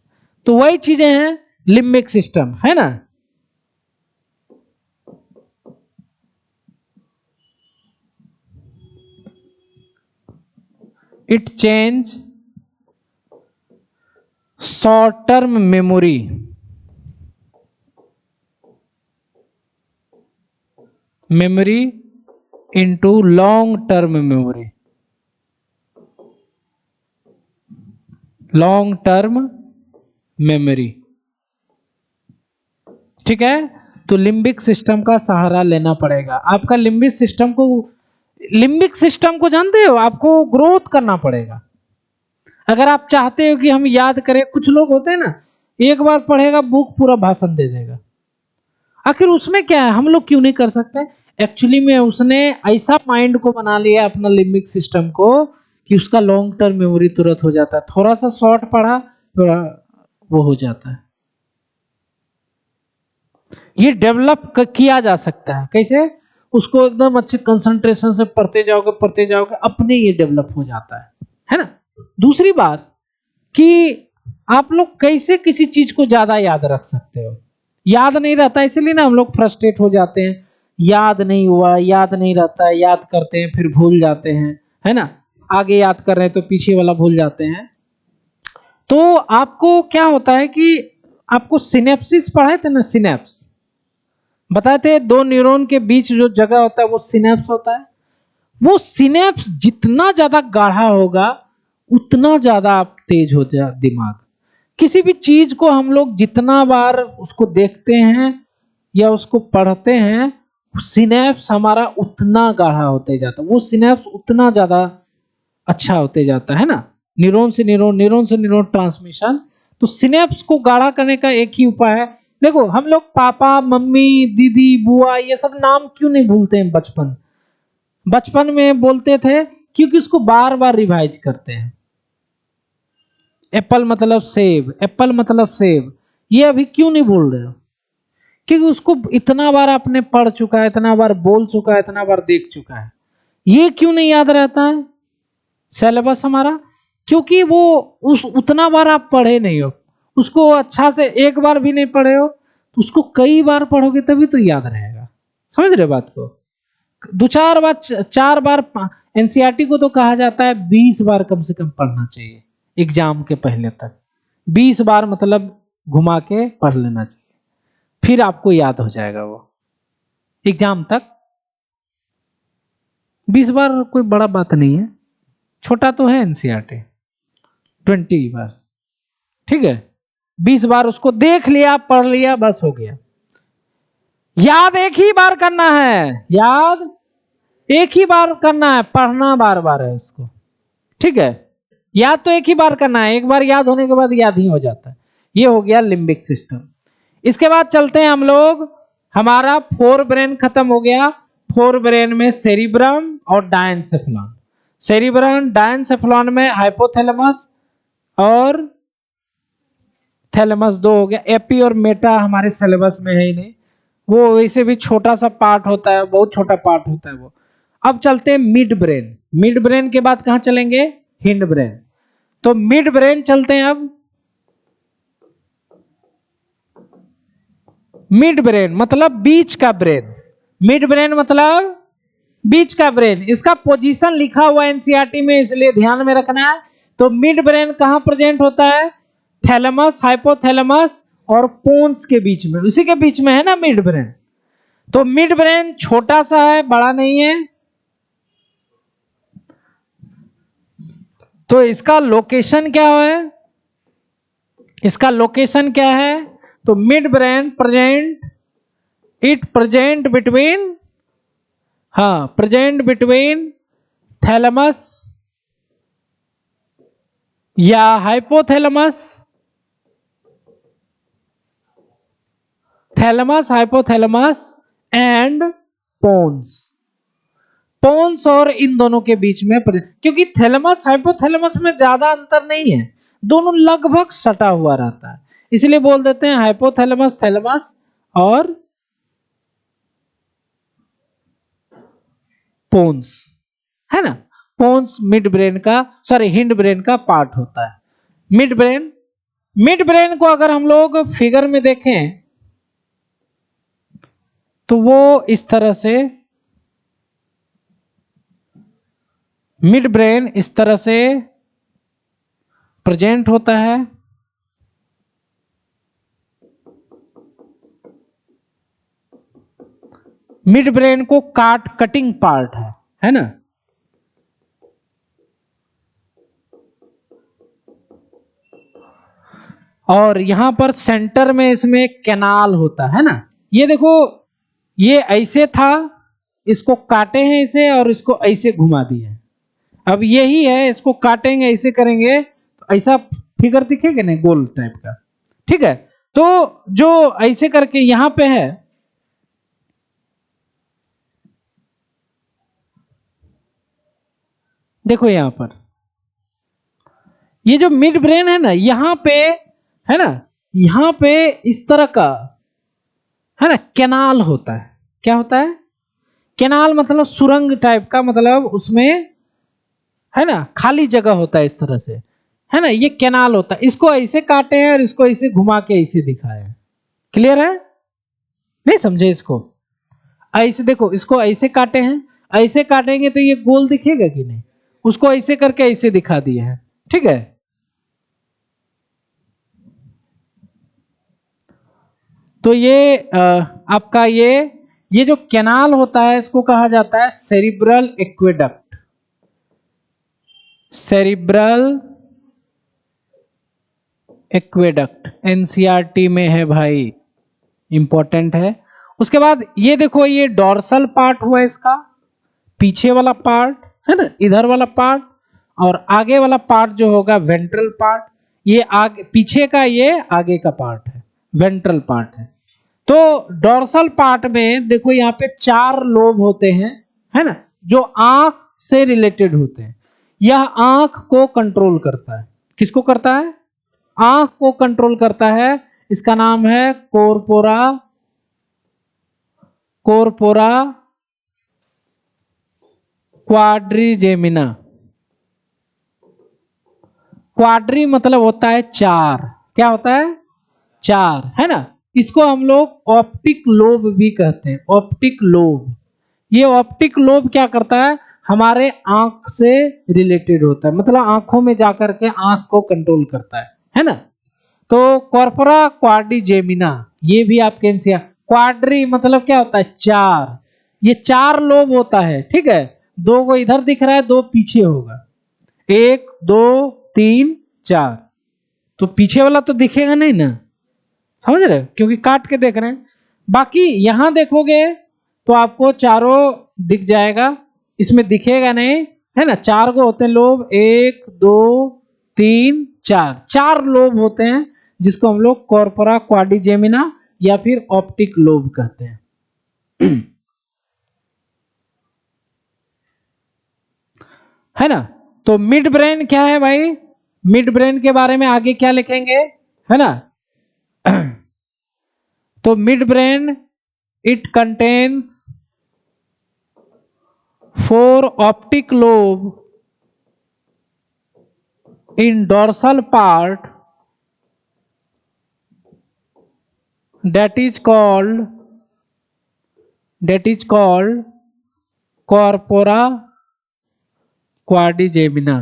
तो वही चीजें हैं लिम्बिक सिस्टम, है ना। It change short term memory into long term memory, long term memory। ठीक है, तो लिम्बिक सिस्टम का सहारा लेना पड़ेगा। आपका लिम्बिक सिस्टम को जानते हो, आपको ग्रोथ करना पड़ेगा। अगर आप चाहते हो कि हम याद करें, कुछ लोग होते हैं ना, एक बार पढ़ेगा बुक पूरा भाषण दे देगा। आखिर उसमें क्या है, हम लोग क्यों नहीं कर सकते। एक्चुअली में उसने ऐसा माइंड को बना लिया अपना लिम्बिक सिस्टम को कि उसका लॉन्ग टर्म मेमोरी तुरंत हो जाता है। थोड़ा सा शॉर्ट पढ़ा थोड़ा वो हो जाता है। ये डेवलप किया जा सकता है। कैसे, उसको एकदम अच्छे कंसंट्रेशन से पढ़ते जाओगे अपने ये डेवलप हो जाता है ना। दूसरी बात कि आप लोग कैसे किसी चीज को ज्यादा याद रख सकते हो। याद नहीं रहता, इसीलिए ना हम लोग फ्रस्ट्रेट हो जाते हैं, याद नहीं हुआ, याद नहीं रहता है, याद करते हैं फिर भूल जाते हैं, है ना। आगे याद कर रहे हैं तो पीछे वाला भूल जाते हैं। तो आपको क्या होता है कि आपको सिनेप्सिस पढ़ाए थे ना, सिनेप्स बताए थे, दो न्यूरॉन के बीच जो जगह होता है वो सिनेप्स होता है। वो सिनेप्स जितना ज्यादा गाढ़ा होगा उतना ज्यादा आप तेज हो जाए दिमाग। किसी भी चीज को हम लोग जितना बार उसको देखते हैं या उसको पढ़ते हैं, सिनेप्स हमारा उतना गाढ़ा होते जाता है, वो सिनेप्स उतना ज्यादा अच्छा होते जाता है ना। न्यूरॉन से न्यूरॉन ट्रांसमिशन। तो सिनेप्स को गाढ़ा करने का एक ही उपाय है। देखो हम लोग पापा मम्मी दीदी बुआ ये सब नाम क्यों नहीं भूलते हैं। बचपन में बोलते थे क्योंकि उसको बार बार रिवाइज करते हैं। एप्पल मतलब सेब, एप्पल मतलब सेब, ये अभी क्यों नहीं बोल रहे हो, क्योंकि उसको इतना बार आपने पढ़ चुका है, इतना बार बोल चुका है, इतना बार देख चुका है। ये क्यों नहीं याद रहता है सिलेबस हमारा, क्योंकि वो उतना बार आप पढ़े नहीं हो उसको, अच्छा से एक बार भी नहीं पढ़े हो, तो उसको कई बार पढ़ोगे तभी तो याद रहेगा। समझ रहे बात को। दो चार बार, चार बार, एनसीईआरटी को तो कहा जाता है 20 बार कम से कम पढ़ना चाहिए एग्जाम के पहले तक। 20 बार मतलब घुमा के पढ़ लेना चाहिए, फिर आपको याद हो जाएगा वो एग्जाम तक। 20 बार कोई बड़ा बात नहीं है, छोटा तो है एनसीईआरटी 20 बार, ठीक है। 20 बार उसको देख लिया, पढ़ लिया, बस हो गया। याद एक ही बार करना है, याद एक ही बार करना है, पढ़ना बार बार है उसको, ठीक है। याद तो एक ही बार करना है, एक बार याद होने के बाद याद ही हो जाता है। ये हो गया लिम्बिक सिस्टम। इसके बाद चलते हैं हम लोग, हमारा फोर ब्रेन खत्म हो गया। फोर ब्रेन में सेरिब्रम और डायनसेफलॉन। सेरिब्रम डायनसेफलॉन में हाइपोथैलेमस और थैलेमस दो हो गया। एपी और मेटा हमारे सिलेबस में है ही नहीं, वो वैसे भी छोटा सा पार्ट होता है, बहुत छोटा पार्ट होता है वो। अब चलते हैं मिड ब्रेन। मिड ब्रेन के बाद कहां चलेंगे, हिंड ब्रेन। तो मिड ब्रेन चलते हैं अब। मिड ब्रेन मतलब बीच का ब्रेन, मिड ब्रेन मतलब बीच का ब्रेन। इसका पोजीशन लिखा हुआ एनसीईआरटी में, इसलिए ध्यान में रखना है। तो मिड ब्रेन कहां प्रेजेंट होता है, थैलेमस, हाइपोथैलेमस और पोन्स के बीच में, उसी के बीच में है ना मिड ब्रेन। तो मिड ब्रेन छोटा सा है, बड़ा नहीं है। तो इसका लोकेशन क्या है, इसका लोकेशन क्या है, तो मिड ब्रेन प्रेजेंट बिटवीन, हाँ प्रेजेंट बिटवीन थैलेमस या hypothalamus, thalamus hypothalamus and pons. Pons और इन दोनों के बीच में क्योंकि थैलेमस हाइपोथैलेमस में ज्यादा अंतर नहीं है, दोनों लगभग सटा हुआ रहता है, इसलिए बोल देते हैं हाइपोथैलेमस थैलेमस और पोन्स, है ना। पोन्स मिड ब्रेन का हिंड ब्रेन का पार्ट होता है। मिड ब्रेन को अगर हम लोग फिगर में देखें तो वो इस तरह से, मिड ब्रेन इस तरह से प्रेजेंट होता है। मिड ब्रेन को कटिंग पार्ट है ना। और यहां पर सेंटर में इसमें कैनाल होता है ना। ये देखो, ये ऐसे था, इसको काटे हैं इसे और इसको ऐसे घुमा दिए। अब यही है, इसको काटेंगे ऐसे करेंगे तो ऐसा फिगर दिखेगा नहीं, गोल टाइप का, ठीक है। तो जो ऐसे करके यहां पे है, देखो यहां पर ये जो मिड ब्रेन है ना, यहां पे है ना, यहां पे इस तरह का है ना कैनाल होता है। क्या होता है? कैनाल मतलब सुरंग टाइप का, मतलब उसमें है ना खाली जगह होता है इस तरह से, है ना। ये कैनाल होता है, इसको ऐसे काटे हैं और इसको ऐसे घुमा के ऐसे दिखाए हैं। क्लियर है? नहीं समझे इसको? ऐसे देखो, इसको ऐसे काटे हैं, ऐसे काटेंगे तो ये गोल दिखेगा कि नहीं, उसको ऐसे करके ऐसे दिखा दिए हैं, ठीक है। तो ये आपका ये जो कैनाल होता है इसको कहा जाता है cerebral aqueduct. Cerebral aqueduct NCERT में है भाई, इंपॉर्टेंट है। उसके बाद ये देखो, ये डॉर्सल पार्ट हुआ इसका, पीछे वाला पार्ट है ना, इधर वाला पार्ट, और आगे वाला पार्ट जो होगा वेंट्रल पार्ट। ये आगे पीछे का, ये आगे का पार्ट है, वेंट्रल पार्ट है। तो डॉर्सल पार्ट में देखो यहाँ पे 4 लोब होते हैं, है ना, जो आंख से रिलेटेड होते हैं। यह आंख को कंट्रोल करता है। किसको करता है? आंख को कंट्रोल करता है। इसका नाम है कोर्पोरा क्वाड्रिजेमिना। क्वाड्री मतलब होता है 4। क्या होता है? 4, है ना। इसको हम लोग ऑप्टिक लोब भी कहते हैं, ऑप्टिक लोब। ये ऑप्टिक लोब क्या करता है? हमारे आंख से रिलेटेड होता है, मतलब आंखों में जाकर के आंख को कंट्रोल करता है ना। तो कॉर्पोरा क्वाड्रिजेमिना, ये भी आपके एनसीईआर। क्वाड्री मतलब क्या होता है? 4। ये 4 लोब होता है, ठीक है। 2 को इधर दिख रहा है, 2 पीछे होगा, 1 2 3 4। तो पीछे वाला तो दिखेगा नहीं ना, समझ रहे हो, क्योंकि काट के देख रहे हैं। बाकी यहां देखोगे तो आपको चारों दिख जाएगा, इसमें दिखेगा नहीं, है ना। 4 को होते हैं लोब, 1 2 3 4, 4 लोब होते हैं, जिसको हम लोग कॉर्पोरा क्वाड्रिजेमिना या फिर ऑप्टिक लोब कहते हैं। है ना। तो मिड ब्रेन क्या है भाई? मिड ब्रेन के बारे में आगे क्या लिखेंगे, है ना। तो mid brain, it contains 4 optic lobe in dorsal part that is called corpora quadrigemina,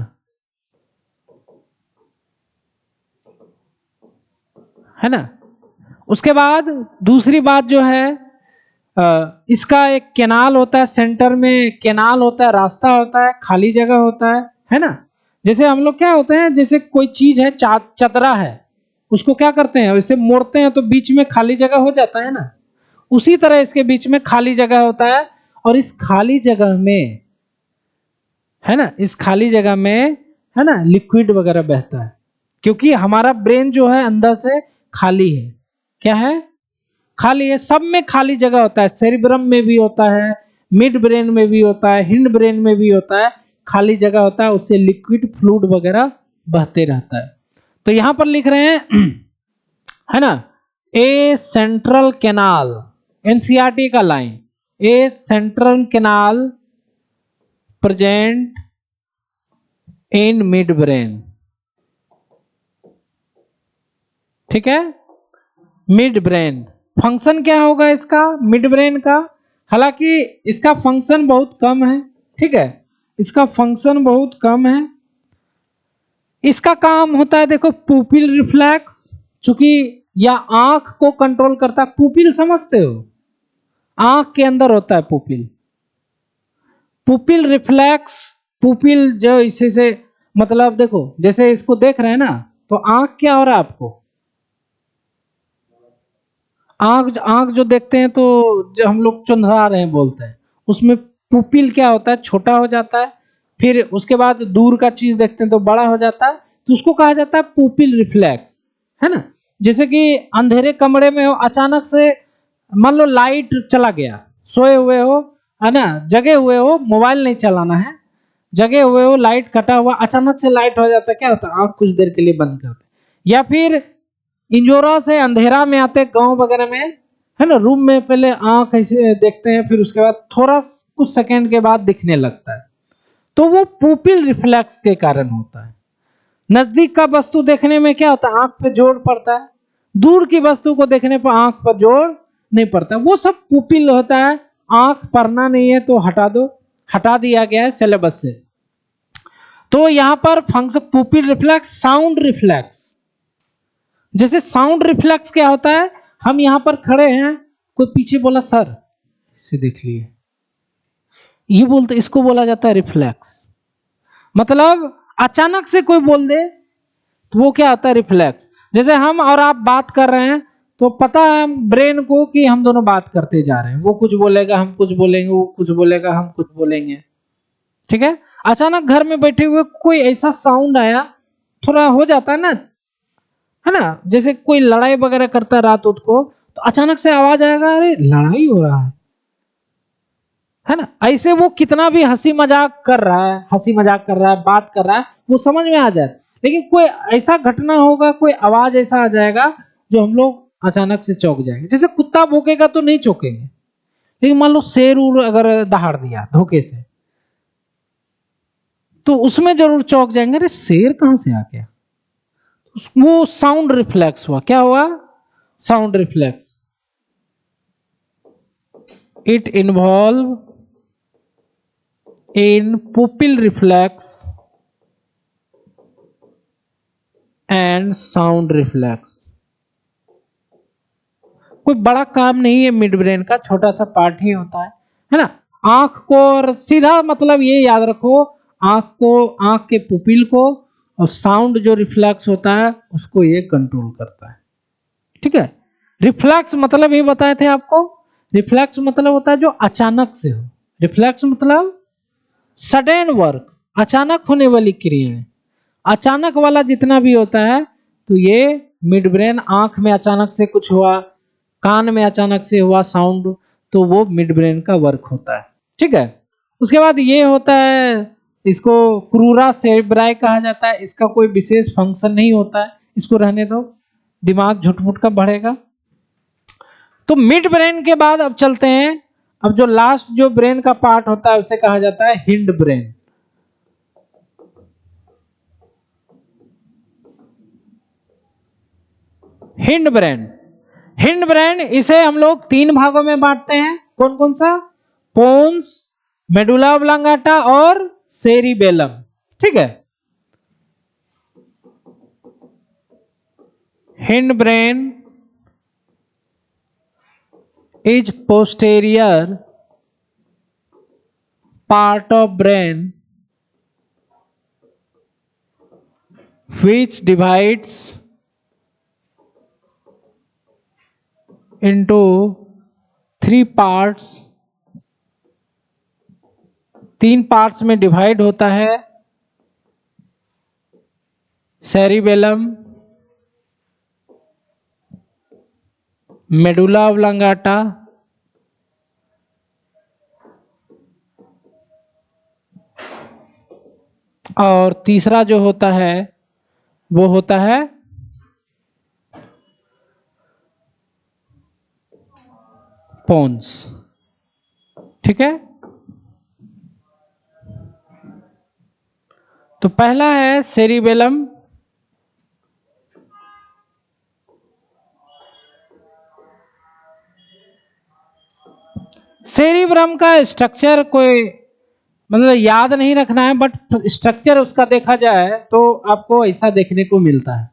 है ना। उसके बाद दूसरी बात जो है, इसका एक कैनाल होता है, सेंटर में कैनाल होता है, रास्ता होता है, खाली जगह होता है ना। जैसे हम लोग क्या होते हैं, जैसे कोई चीज है, चदरा है, उसको क्या करते हैं, इसे मोड़ते हैं तो बीच में खाली जगह हो जाता है ना। उसी तरह इसके बीच में खाली जगह होता है, और इस खाली जगह में, है ना, इस खाली जगह में, है ना, लिक्विड वगैरह बहता है, क्योंकि हमारा ब्रेन जो है अंदर से खाली है। क्या है? खाली है। सब में खाली जगह होता है, सेरिब्रम में भी होता है, मिड ब्रेन में भी होता है, हिंड ब्रेन में भी होता है, खाली जगह होता है, उससे लिक्विड फ्लूइड वगैरह बहते रहता है। तो यहां पर लिख रहे हैं है ना, ए सेंट्रल कैनाल, एनसीईआरटी का line, A central canal present in mid brain, ठीक है। मिड ब्रेन फंक्शन क्या होगा इसका, मिड ब्रेन का, हालांकि इसका फंक्शन बहुत कम है, ठीक है, इसका फंक्शन बहुत कम है। इसका काम होता है देखो पुपिल रिफ्लेक्स, चूंकि या आंख को कंट्रोल करता है। पुपिल समझते हो, आंख के अंदर होता है पुपिल, पुपिल रिफ्लेक्स, पुपिल जो इसे से मतलब देखो जैसे इसको देख रहे हैं ना, तो आंख क्या हो रहा है आपको, आंख आंख जो देखते हैं तो जो हम लोग चुंधरा रहे हैं बोलते हैं, उसमें पुपिल क्या होता है, छोटा हो जाता है, फिर उसके बाद दूर का चीज देखते हैं तो बड़ा हो जाता है, तो उसको कहा जाता है पुपिल रिफ्लेक्स, है ना। जैसे कि अंधेरे कमरे में हो, अचानक से मान लो लाइट चला गया, सोए हुए हो, है ना, जगे हुए हो, मोबाइल नहीं चलाना है, जगे हुए हो, लाइट कटा हुआ, अचानक से लाइट हो जाता है, क्या होता है, आंख कुछ देर के लिए बंद करते, या फिर इंजोरा से अंधेरा में आते गांव वगैरह में, है ना, रूम में पहले आंख ऐसे देखते हैं, फिर उसके बाद थोड़ा कुछ सेकंड के बाद दिखने लगता है, तो वो पुपिल रिफ्लेक्स के कारण होता है। नजदीक का वस्तु देखने में क्या होता है, आंख पे जोर पड़ता है, दूर की वस्तु को देखने पर आंख पर जोर नहीं पड़ता, वो सब पुपिल होता है। आंख पढ़ना नहीं है तो हटा दो, हटा दिया गया है सिलेबस से। तो यहां पर function pupil reflex, sound reflex, जैसे साउंड रिफ्लेक्स क्या होता है, हम यहां पर खड़े हैं, कोई पीछे बोला सर इसे देख लिए, ये बोलते, इसको बोला जाता है रिफ्लेक्स, मतलब अचानक से कोई बोल दे तो वो क्या होता है, रिफ्लेक्स। जैसे हम और आप बात कर रहे हैं तो पता है ब्रेन को कि हम दोनों बात करते जा रहे हैं, वो कुछ बोलेगा हम कुछ बोलेंगे, वो कुछ बोलेगा हम कुछ बोलेंगे, ठीक है। अचानक घर में बैठे हुए कोई ऐसा साउंड आया, थोड़ा हो जाता है ना, है ना, जैसे कोई लड़ाई वगैरह करता है रात उत को, तो अचानक से आवाज आएगा, अरे लड़ाई हो रहा है ना, ऐसे वो कितना भी हंसी मजाक कर रहा है, हंसी मजाक कर रहा है, बात कर रहा है, वो समझ में आ जाए, लेकिन कोई ऐसा घटना होगा, कोई आवाज ऐसा आ जाएगा जो हम लोग अचानक से चौंक जाएंगे। जैसे कुत्ता भौंकेगा तो नहीं चौंकेंगे, लेकिन मान लो शेर उड़ अगर दहाड़ दिया धोखे से, तो उसमें जरूर चौंक जाएंगे, अरे शेर कहां से आ गया। वो साउंड रिफ्लेक्स हुआ, क्या हुआ, sound reflex. It involve in pupil reflex and sound reflex. कोई बड़ा काम नहीं है मिड ब्रेन का, छोटा सा पार्ट ही होता है ना। आंख को, और सीधा मतलब ये याद रखो, आंख को, आंख के पुपिल को, और साउंड जो रिफ्लेक्स होता है उसको ये कंट्रोल करता है, ठीक है। रिफ्लेक्स मतलब ये बताए थे आपको, रिफ्लेक्स मतलब होता है जो अचानक से हो, रिफ्लेक्स मतलब सडन वर्क, अचानक होने वाली क्रियाएं, अचानक वाला जितना भी होता है, तो ये मिड ब्रेन, आंख में अचानक से कुछ हुआ, कान में अचानक से हुआ साउंड, तो वो मिड ब्रेन का वर्क होता है, ठीक है। उसके बाद ये होता है, इसको क्रूरा सेरेब्राई कहा जाता है, इसका कोई विशेष फंक्शन नहीं होता है, इसको रहने दो, दिमाग झुटमुट का बढ़ेगा। तो मिड ब्रेन के बाद अब चलते हैं, अब जो लास्ट जो ब्रेन का पार्ट होता है उसे कहा जाता है hind brain. Hind brain, hind brain इसे हम लोग तीन भागों में बांटते हैं, कौन कौन सा, पोन्स, मेडुला ऑब्लांगाटा और सेरिबेलम, ठीक है। Hind brain is posterior part of brain which divides into three parts, तीन पार्ट्स में डिवाइड होता है, सेरिबेलम, मेडुला ऑब्लांगाटा और तीसरा जो होता है वो होता है पोन्स। ठीक है, तो पहला है सेरिबेलम, सेरिब्रम का स्ट्रक्चर कोई मतलब याद नहीं रखना है, बट स्ट्रक्चर उसका देखा जाए तो आपको ऐसा देखने को मिलता है।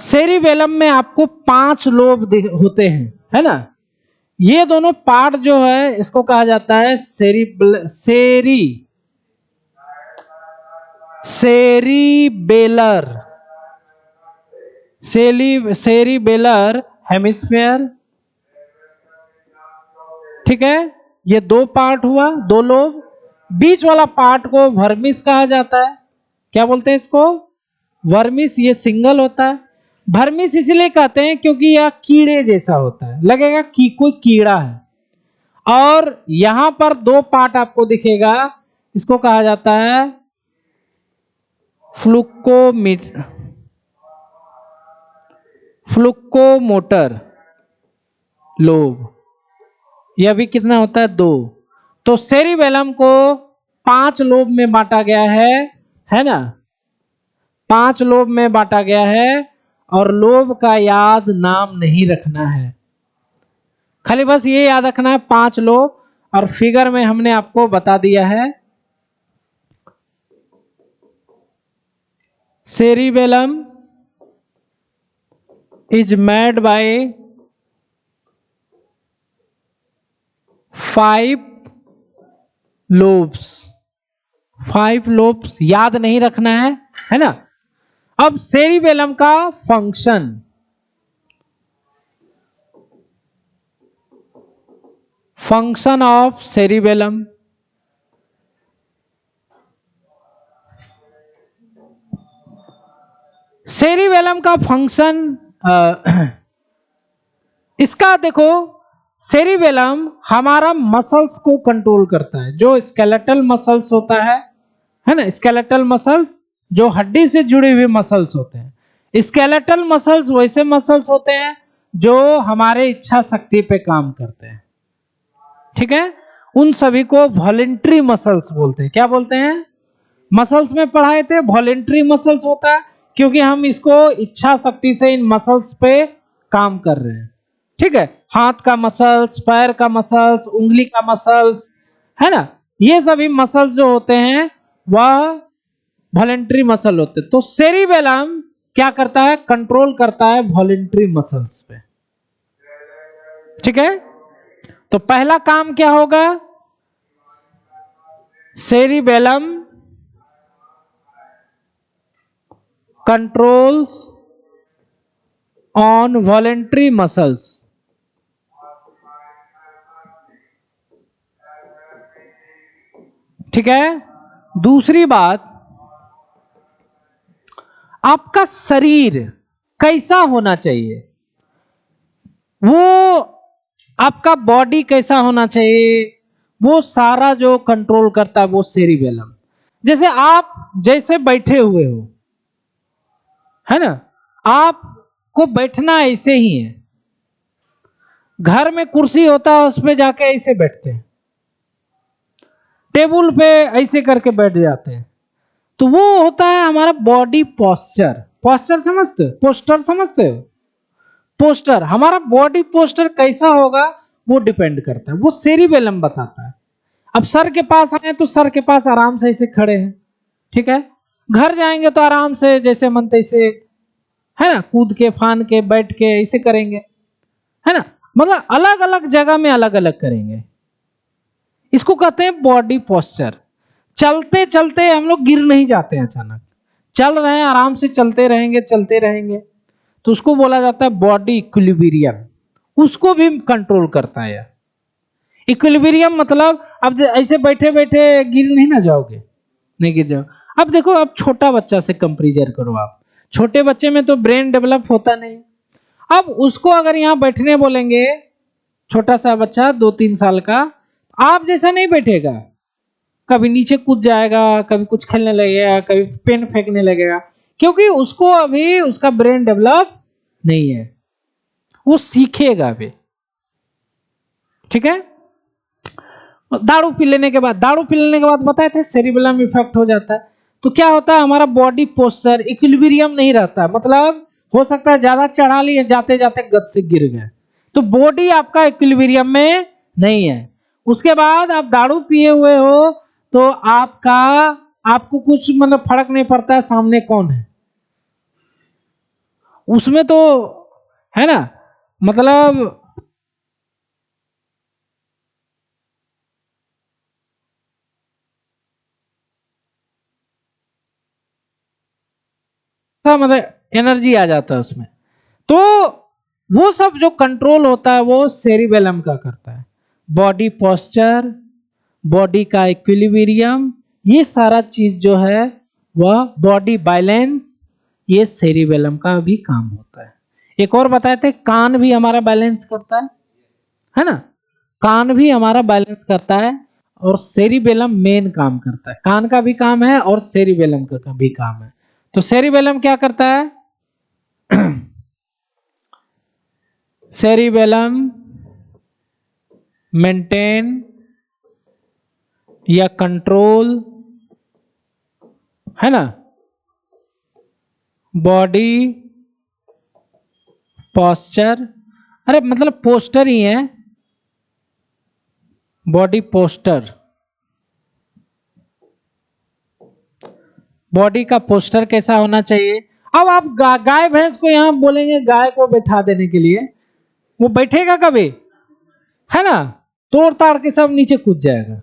सेरिबेलम में आपको 5 लोब होते हैं, है ना। ये दोनों पार्ट जो है इसको कहा जाता है सेरिबेलर सेरिबेलर हेमिस्फेयर। ठीक है, ये 2 पार्ट हुआ, 2 लोब। बीच वाला पार्ट को वर्मिस कहा जाता है। क्या बोलते हैं इसको? वर्मिस। ये सिंगल होता है। वर्मिस इसलिए कहते हैं क्योंकि यह कीड़े जैसा होता है, लगेगा कि कोई कीड़ा है। और यहां पर 2 पार्ट आपको दिखेगा, इसको कहा जाता है फ्लुकोमोटर लोब। यह भी कितना होता है? 2। तो सेरिबेलम को 5 लोब में बांटा गया है ना। 5 लोब में बांटा गया है, और लोब का याद नाम नहीं रखना है, खाली बस ये याद रखना है 5 लोब। और फिगर में हमने आपको बता दिया है, cerebellum is made by 5 lobes. 5 lobes याद नहीं रखना है ना। अब सेरिबेलम का फंक्शन ऑफ सेरिबेलम। सेरिबेलम का फंक्शन इसका देखो, सेरिबेलम हमारा मसल्स को कंट्रोल करता है। जो स्केलेटल मसल्स होता है ना, स्केलेटल मसल्स जो हड्डी से जुड़े हुए मसल्स होते हैं। स्केलेटल मसल्स वैसे मसल्स होते हैं जो हमारे इच्छा शक्ति पे काम करते हैं। ठीक है, उन सभी को वॉलेंट्री मसल्स बोलते हैं। क्या बोलते हैं? मसल्स में पढ़ाए थे, वॉलेंट्री मसल्स होता है क्योंकि हम इसको इच्छा शक्ति से इन मसल्स पे काम कर रहे हैं। ठीक है, हाथ का मसल्स, पैर का मसल्स, उंगली का मसल्स, है ना। ये सभी मसल्स जो होते हैं वह वॉलेंट्री मसल होते हैं। तो सेरिबेलम क्या करता है? कंट्रोल करता है वॉलेंट्री मसल्स पे। ठीक है, तो पहला काम क्या होगा? Cerebellum controls on voluntary muscles. ठीक है, दूसरी बात, आपका शरीर कैसा होना चाहिए, वो आपका बॉडी कैसा होना चाहिए, वो सारा जो कंट्रोल करता है वो सेरिबेलम। जैसे आप जैसे बैठे हुए हो, है ना, आपको बैठना ऐसे ही है। घर में कुर्सी होता है, उस पे जाके ऐसे बैठते हैं, टेबल पे ऐसे करके बैठ जाते हैं। तो वो होता है हमारा बॉडी पोस्चर। पोस्चर समझते हो? पोस्टर समझते हो? पोस्टर, हमारा बॉडी पोस्टर कैसा होगा वो डिपेंड करता है, वो सेरिबेलम बताता है। अब सर के पास आए तो सर के पास आराम से ऐसे खड़े हैं। ठीक है, घर जाएंगे तो आराम से जैसे मन तैसे, है ना, कूद के फान के बैठ के ऐसे करेंगे, है ना। मतलब अलग अलग जगह में अलग अलग करेंगे। इसको कहते हैं बॉडी पोस्चर। चलते चलते हम लोग गिर नहीं जाते हैं, अचानक चल रहे हैं, आराम से चलते रहेंगे चलते रहेंगे, तो उसको बोला जाता है बॉडी इक्विलिब्रियम। उसको भी कंट्रोल करता है। इक्विलिब्रियम मतलब अब ऐसे बैठे बैठे गिर नहीं ना जाओगे, नहीं गिर जाओ। अब देखो, अब छोटा बच्चा से कंपेरिजन करो आप, छोटे बच्चे में तो ब्रेन डेवलप होता नहीं, अब उसको अगर यहाँ बैठने बोलेंगे, छोटा सा बच्चा 2-3 साल का, आप जैसा नहीं बैठेगा, कभी नीचे कूद जाएगा, कभी कुछ खेलने लगेगा, कभी पेन फेंकने लगेगा, क्योंकि उसको अभी उसका ब्रेन डेवलप नहीं है, वो सीखेगा अभी। ठीक है। दारू पी लेने के बाद बताए थे सेरिबेलम इफेक्ट हो जाता है, तो क्या होता है, हमारा बॉडी पोस्चर इक्विलिब्रियम नहीं रहता, मतलब हो सकता है ज्यादा चढ़ा लिए, जाते जाते गद से गिर गए, तो बॉडी आपका इक्विलिब्रियम में नहीं है। उसके बाद आप दारू पिए हुए हो तो आपको कुछ मतलब फर्क नहीं पड़ता है सामने कौन है, उसमें तो है ना, मतलब मतलब एनर्जी आ जाता है उसमें, तो वो सब जो कंट्रोल होता है वो सेरिबेलम का करता है। बॉडी पोस्चर, बॉडी का इक्विलिब्रियम, ये सारा चीज जो है वह बॉडी बैलेंस, ये सेरिबेलम का भी काम होता है। एक और बताए थे, कान भी हमारा बैलेंस करता है ना, कान भी हमारा बैलेंस करता है, और सेरिबेलम मेन काम करता है, कान का भी काम है और सेरिबेलम का भी काम है। तो सेरिबेलम क्या करता है, सेरिबेलम मेंटेन या कंट्रोल, है ना, बॉडी पोस्चर, अरे मतलब पोस्टर ही है, बॉडी पोस्टर, बॉडी का पोस्टर कैसा होना चाहिए। अब आप गाय भैंस को यहां बोलेंगे गाय को बैठा देने के लिए, वो बैठेगा कभी, है ना, तोड़ ताड़ के सब नीचे कूद जाएगा,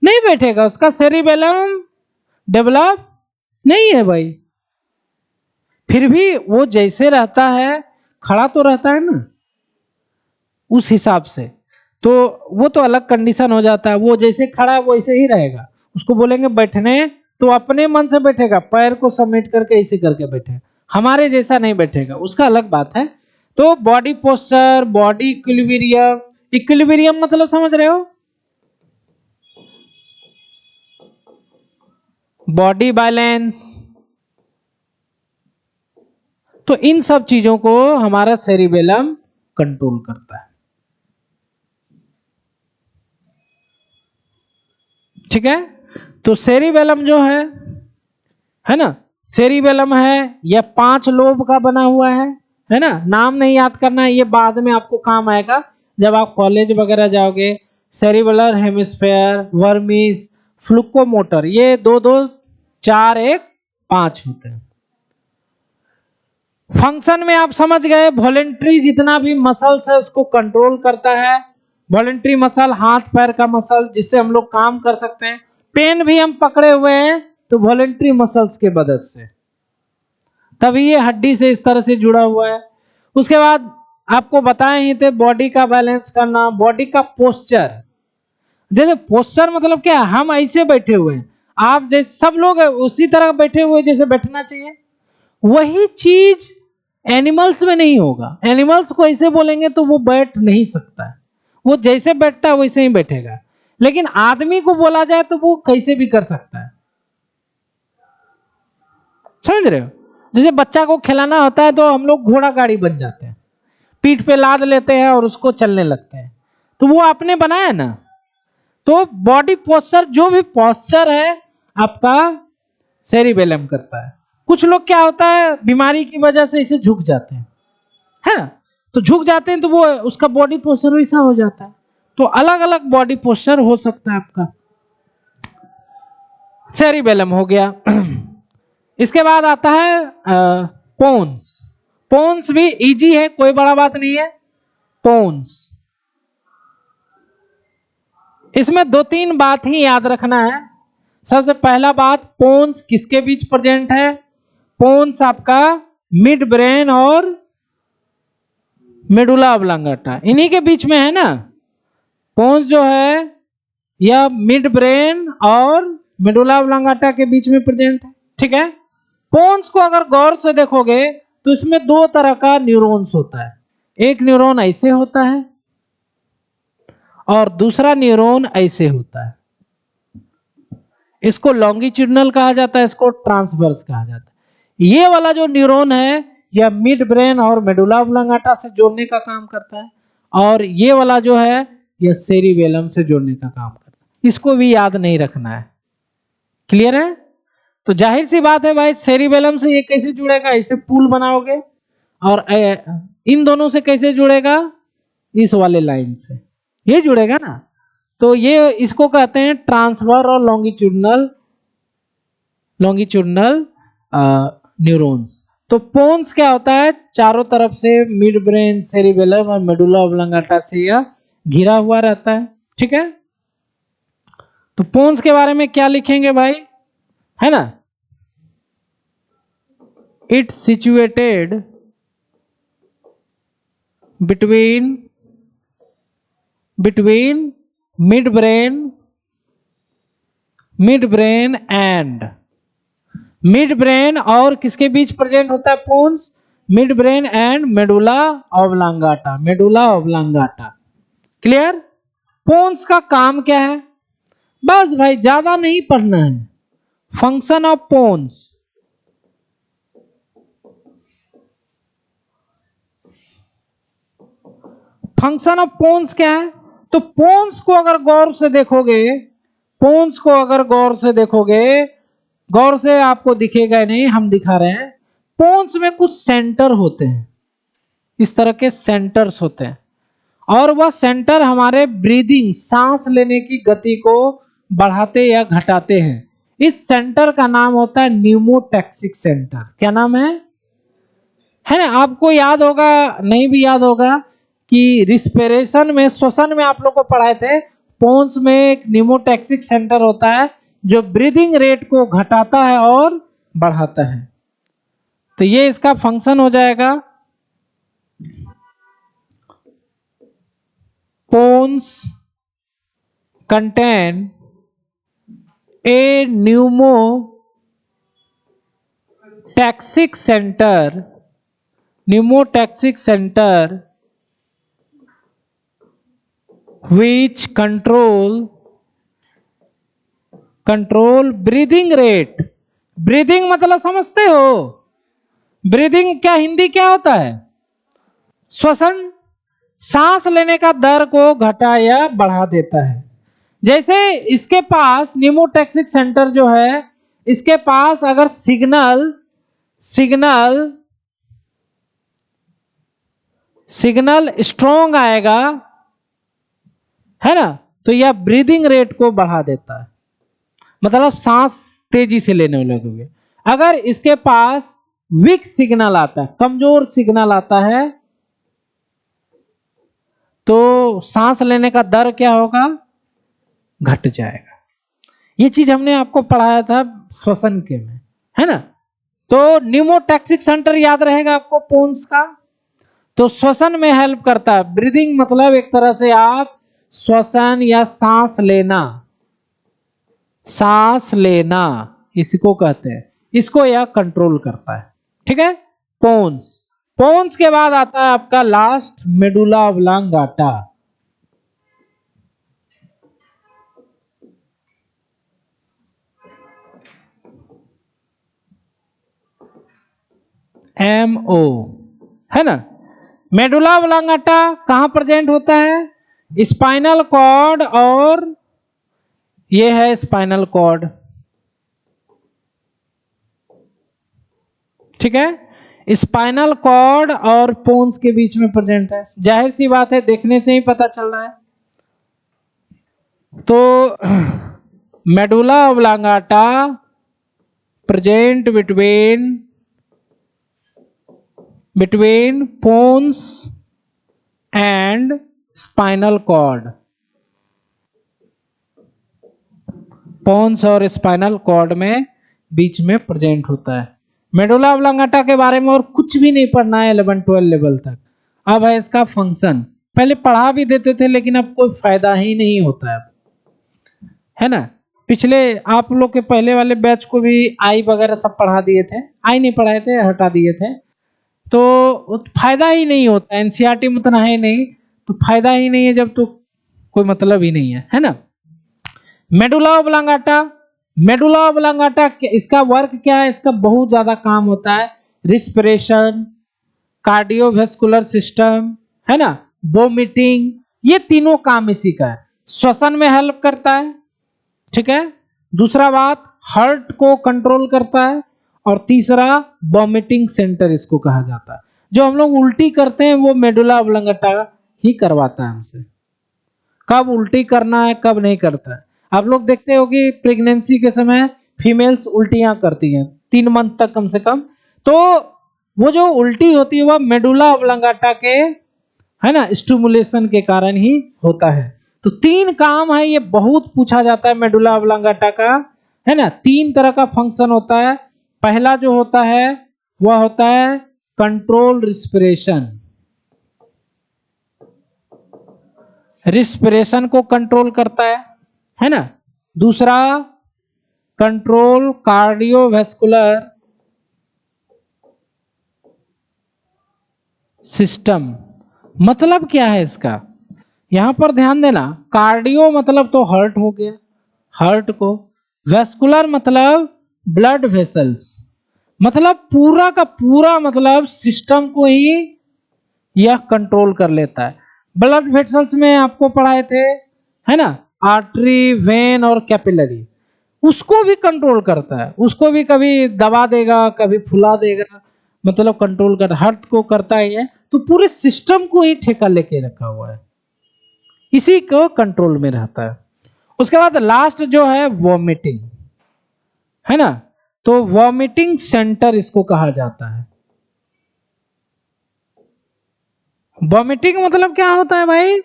नहीं बैठेगा, उसका सेरिबेलम डेवलप नहीं है भाई। फिर भी वो जैसे रहता है, खड़ा तो रहता है ना उस हिसाब से, तो वो तो अलग कंडीशन हो जाता है, वो जैसे खड़ा है वो ऐसे ही रहेगा, उसको बोलेंगे बैठने तो अपने मन से बैठेगा, पैर को समेट करके ऐसे करके बैठे, हमारे जैसा नहीं बैठेगा, उसका अलग बात है। तो body posture, body equilibrium, equilibrium मतलब समझ रहे हो, बॉडी बैलेंस, तो इन सब चीजों को हमारा सेरिबेलम कंट्रोल करता है। ठीक है। तो सेरिबेलम जो है ना, सेरिबेलम है, यह 5 लोब का बना हुआ है ना, नाम नहीं याद करना है, ये बाद में आपको काम आएगा जब आप कॉलेज वगैरह जाओगे। सेरिबेलर हेमिस्फेयर, वर्मिस, फ्लुकोमोटर, ये 2-2, 4, 1, 5 होते हैं। फंक्शन में आप समझ गए, वॉलेंट्री जितना भी मसल्स है उसको कंट्रोल करता है, वॉलेंट्री मसल, हाथ पैर का मसल जिससे हम लोग काम कर सकते हैं, पेन भी हम पकड़े हुए हैं तो वॉलेंट्री मसल्स के मदद से, तभी ये हड्डी से इस तरह से जुड़ा हुआ है। उसके बाद आपको बताए ही थे बॉडी का बैलेंस करना, बॉडी का पोस्चर, जैसे पोस्चर मतलब क्या, हम ऐसे बैठे हुए हैं, आप जैसे सब लोग उसी तरह बैठे हुए जैसे बैठना चाहिए, वही चीज एनिमल्स में नहीं होगा, एनिमल्स को ऐसे बोलेंगे तो वो बैठ नहीं सकता है, वो जैसे बैठता है वैसे ही बैठेगा, लेकिन आदमी को बोला जाए तो वो कैसे भी कर सकता है, समझ रहे हो। जैसे बच्चा को खिलाना होता है तो हम लोग घोड़ा गाड़ी बन जाते हैं, पीठ पे लाद लेते हैं और उसको चलने लगते हैं, तो वो आपने बनाया ना। तो बॉडी पोस्चर, जो भी पोस्चर है आपका सेरिबेलम करता है। कुछ लोग क्या होता है बीमारी की वजह से इसे झुक जाते हैं, है ना, तो झुक जाते हैं तो वो उसका बॉडी पोस्चर वैसा हो जाता है। तो अलग अलग बॉडी पोस्चर हो सकता है आपका, सेरिबेलम हो गया। इसके बाद आता है पोन्स। पोन्स भी इजी है, कोई बड़ा बात नहीं है। पोन्स, इसमें 2-3 बात ही याद रखना है। सबसे पहला बात, पोन्स किसके बीच प्रेजेंट है, पोन्स आपका मिड ब्रेन और मेडुला ऑब्लांगेटा, इन्हीं के बीच में है ना। पोन्स जो है यह मिड ब्रेन और मेडुला ऑब्लांगाटा के बीच में प्रेजेंट है, ठीक है। पोन्स को अगर गौर से देखोगे तो इसमें दो तरह का न्यूरॉन्स होता है, एक न्यूरॉन ऐसे होता है और दूसरा न्यूरॉन ऐसे होता है। इसको लॉन्गिट्यूडनल कहा जाता है, इसको ट्रांसवर्स कहा जाता है। ये वाला जो न्यूरॉन है यह मिड ब्रेन और मेडुला ऑब्लांगाटा से जोड़ने का काम करता है, और ये वाला जो है यह सेरिबेलम से जोड़ने का काम करता है। इसको भी याद नहीं रखना है, क्लियर है। तो जाहिर सी बात है भाई, सेरिबेलम से ये कैसे जुड़ेगा, ऐसे पुल बनाओगे, और इन दोनों से कैसे जुड़ेगा, इस वाले लाइन से ये जुड़ेगा ना। तो ये इसको कहते हैं ट्रांसफर और लॉन्गिट्यूडनल न्यूरॉन्स। तो पोन्स क्या होता है, चारों तरफ से मिड ब्रेन, सेरिबेलम और मेडुला ऑब्लांगाटा से यह घिरा हुआ रहता है, ठीक है। तो पोन्स के बारे में क्या लिखेंगे भाई, है ना, it's situated between mid brain and mid brain और किसके बीच प्रेजेंट होता है pons, mid brain and medulla oblongata, clear. Pons का काम क्या है, बस भाई ज्यादा नहीं पढ़ना है। Function of pons, function of pons क्या है, तो पोन्स को अगर गौर से देखोगे, गौर से आपको दिखेगा नहीं, हम दिखा रहे हैं। पोन्स में कुछ सेंटर होते हैं, इस तरह के सेंटर्स होते हैं, और वह सेंटर हमारे ब्रीदिंग, सांस लेने की गति को बढ़ाते या घटाते हैं। इस सेंटर का नाम होता है न्यूमोटैक्सिक सेंटर। क्या नाम है ना। आपको याद होगा, नहीं भी याद होगा कि रिस्पिरेशन में, श्वसन में आप लोग को पढ़ाए थे, पोन्स में एक न्यूमोटैक्सिक सेंटर होता है जो ब्रीदिंग रेट को घटाता है और बढ़ाता है। तो ये इसका फंक्शन हो जाएगा। Pons contain a pneumotaxic centre which control breathing rate। Breathing मतलब समझते हो, ब्रीदिंग क्या हिंदी क्या होता है, श्वसन, सांस लेने का दर को घटा या बढ़ा देता है। जैसे इसके पास न्यूमोटैक्सिक सेंटर जो है, इसके पास अगर सिग्नल स्ट्रॉन्ग आएगा, है ना, तो यह ब्रीदिंग रेट को बढ़ा देता है, मतलब सांस तेजी से लेने लगोगे। अगर इसके पास वीक सिग्नल आता है, कमजोर सिग्नल आता है, तो सांस लेने का दर क्या होगा, घट जाएगा। ये चीज हमने आपको पढ़ाया था श्वसन के में, है ना। तो न्यूमोटैक्सिक सेंटर याद रहेगा आपको पोन्स का। तो श्वसन में हेल्प करता है, ब्रीदिंग मतलब एक तरह से आप श्वसन या सांस लेना इसको कहते हैं, इसको यह कंट्रोल करता है, ठीक है। पोन्स के बाद आता है आपका लास्ट मेडुला ऑब्लांगाटा। MO, है ना। मेडुला ऑब्लांगाटा कहां प्रेजेंट होता है, स्पाइनल कॉर्ड, और ये है स्पाइनल कॉर्ड, ठीक है। स्पाइनल कॉर्ड और पोन्स के बीच में प्रेजेंट है। जाहिर सी बात है, देखने से ही पता चल रहा है। तो medulla oblongata present between pons and spinal cord, pons और स्पाइनल कॉर्ड में बीच में प्रेजेंट होता है। मेडुला ऑब्लांगाटा के बारे में और कुछ भी नहीं पढ़ना है 11-12 लेवल तक। अब है इसका फंक्शन। पहले पढ़ा भी देते थे लेकिन अब कोई फायदा ही नहीं होता है ना। पिछले आप लोग के पहले वाले बैच को भी आई वगैरह सब पढ़ा दिए थे, आई नहीं पढ़ाए थे, हटा दिए थे, तो फायदा ही नहीं होता। एनसीईआरटी में उतना है नहीं तो फायदा ही नहीं है, जब तो कोई मतलब ही नहीं है ना। मेडुला ऑब्लांगाटा, मेडुला ऑब्लांगाटा इसका वर्क क्या है, इसका बहुत ज्यादा काम होता है, रिस्पिरेशन, कार्डियोवैस्कुलर सिस्टम, है ना, वोमिटिंग, ये तीनों काम इसी का है। श्वसन में हेल्प करता है, ठीक है। दूसरा बात, हार्ट को कंट्रोल करता है, और तीसरा वॉमिटिंग सेंटर इसको कहा जाता है। जो हम लोग उल्टी करते हैं वो मेडुला ऑब्लांगाटा ही करवाता है हमसे, कब उल्टी करना है कब नहीं करता है। आप लोग देखते हो कि प्रेगनेंसी के समय फीमेल्स उल्टियां करती हैं 3 मंथ तक कम से कम, तो वो जो उल्टी होती है वह मेडुला ऑब्लांगाटा के, है ना, स्टिमुलेशन के कारण ही होता है। तो 3 काम है, ये बहुत पूछा जाता है मेडुला ऑब्लांगाटा का, है ना। 3 तरह का फंक्शन होता है। पहला जो होता है वह होता है कंट्रोल रिस्पिरेशन, रिस्पिरेशन को कंट्रोल करता है ना। दूसरा कंट्रोल कार्डियोवैस्कुलर सिस्टम। मतलब क्या है इसका, यहां पर ध्यान देना, कार्डियो मतलब तो हार्ट हो गया, हार्ट को, वैस्कुलर मतलब ब्लड वेसल्स, मतलब पूरा का पूरा मतलब सिस्टम को ही यह कंट्रोल कर लेता है। ब्लड वेसल्स में आपको पढ़ाए थे, है ना, आर्टरी, वेन और कैपिलरी, उसको भी कंट्रोल करता है, उसको भी कभी दबा देगा कभी फुला देगा, मतलब कंट्रोल कर, हार्ट को करता ही है, तो पूरे सिस्टम को ही ठेका लेके रखा हुआ है, इसी को कंट्रोल में रहता है। उसके बाद लास्ट जो है वॉमिटिंग, है ना, तो वॉमिटिंग सेंटर इसको कहा जाता है। वॉमिटिंग मतलब क्या होता है भाई,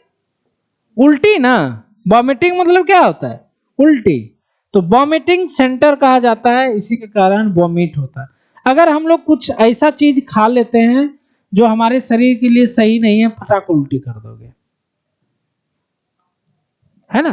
उल्टी ना, वॉमिटिंग मतलब क्या होता है, उल्टी, तो वॉमिटिंग सेंटर कहा जाता है, इसी के कारण वॉमिट होता है। अगर हम लोग कुछ ऐसा चीज खा लेते हैं जो हमारे शरीर के लिए सही नहीं है, फटाक उल्टी कर दोगे, है ना।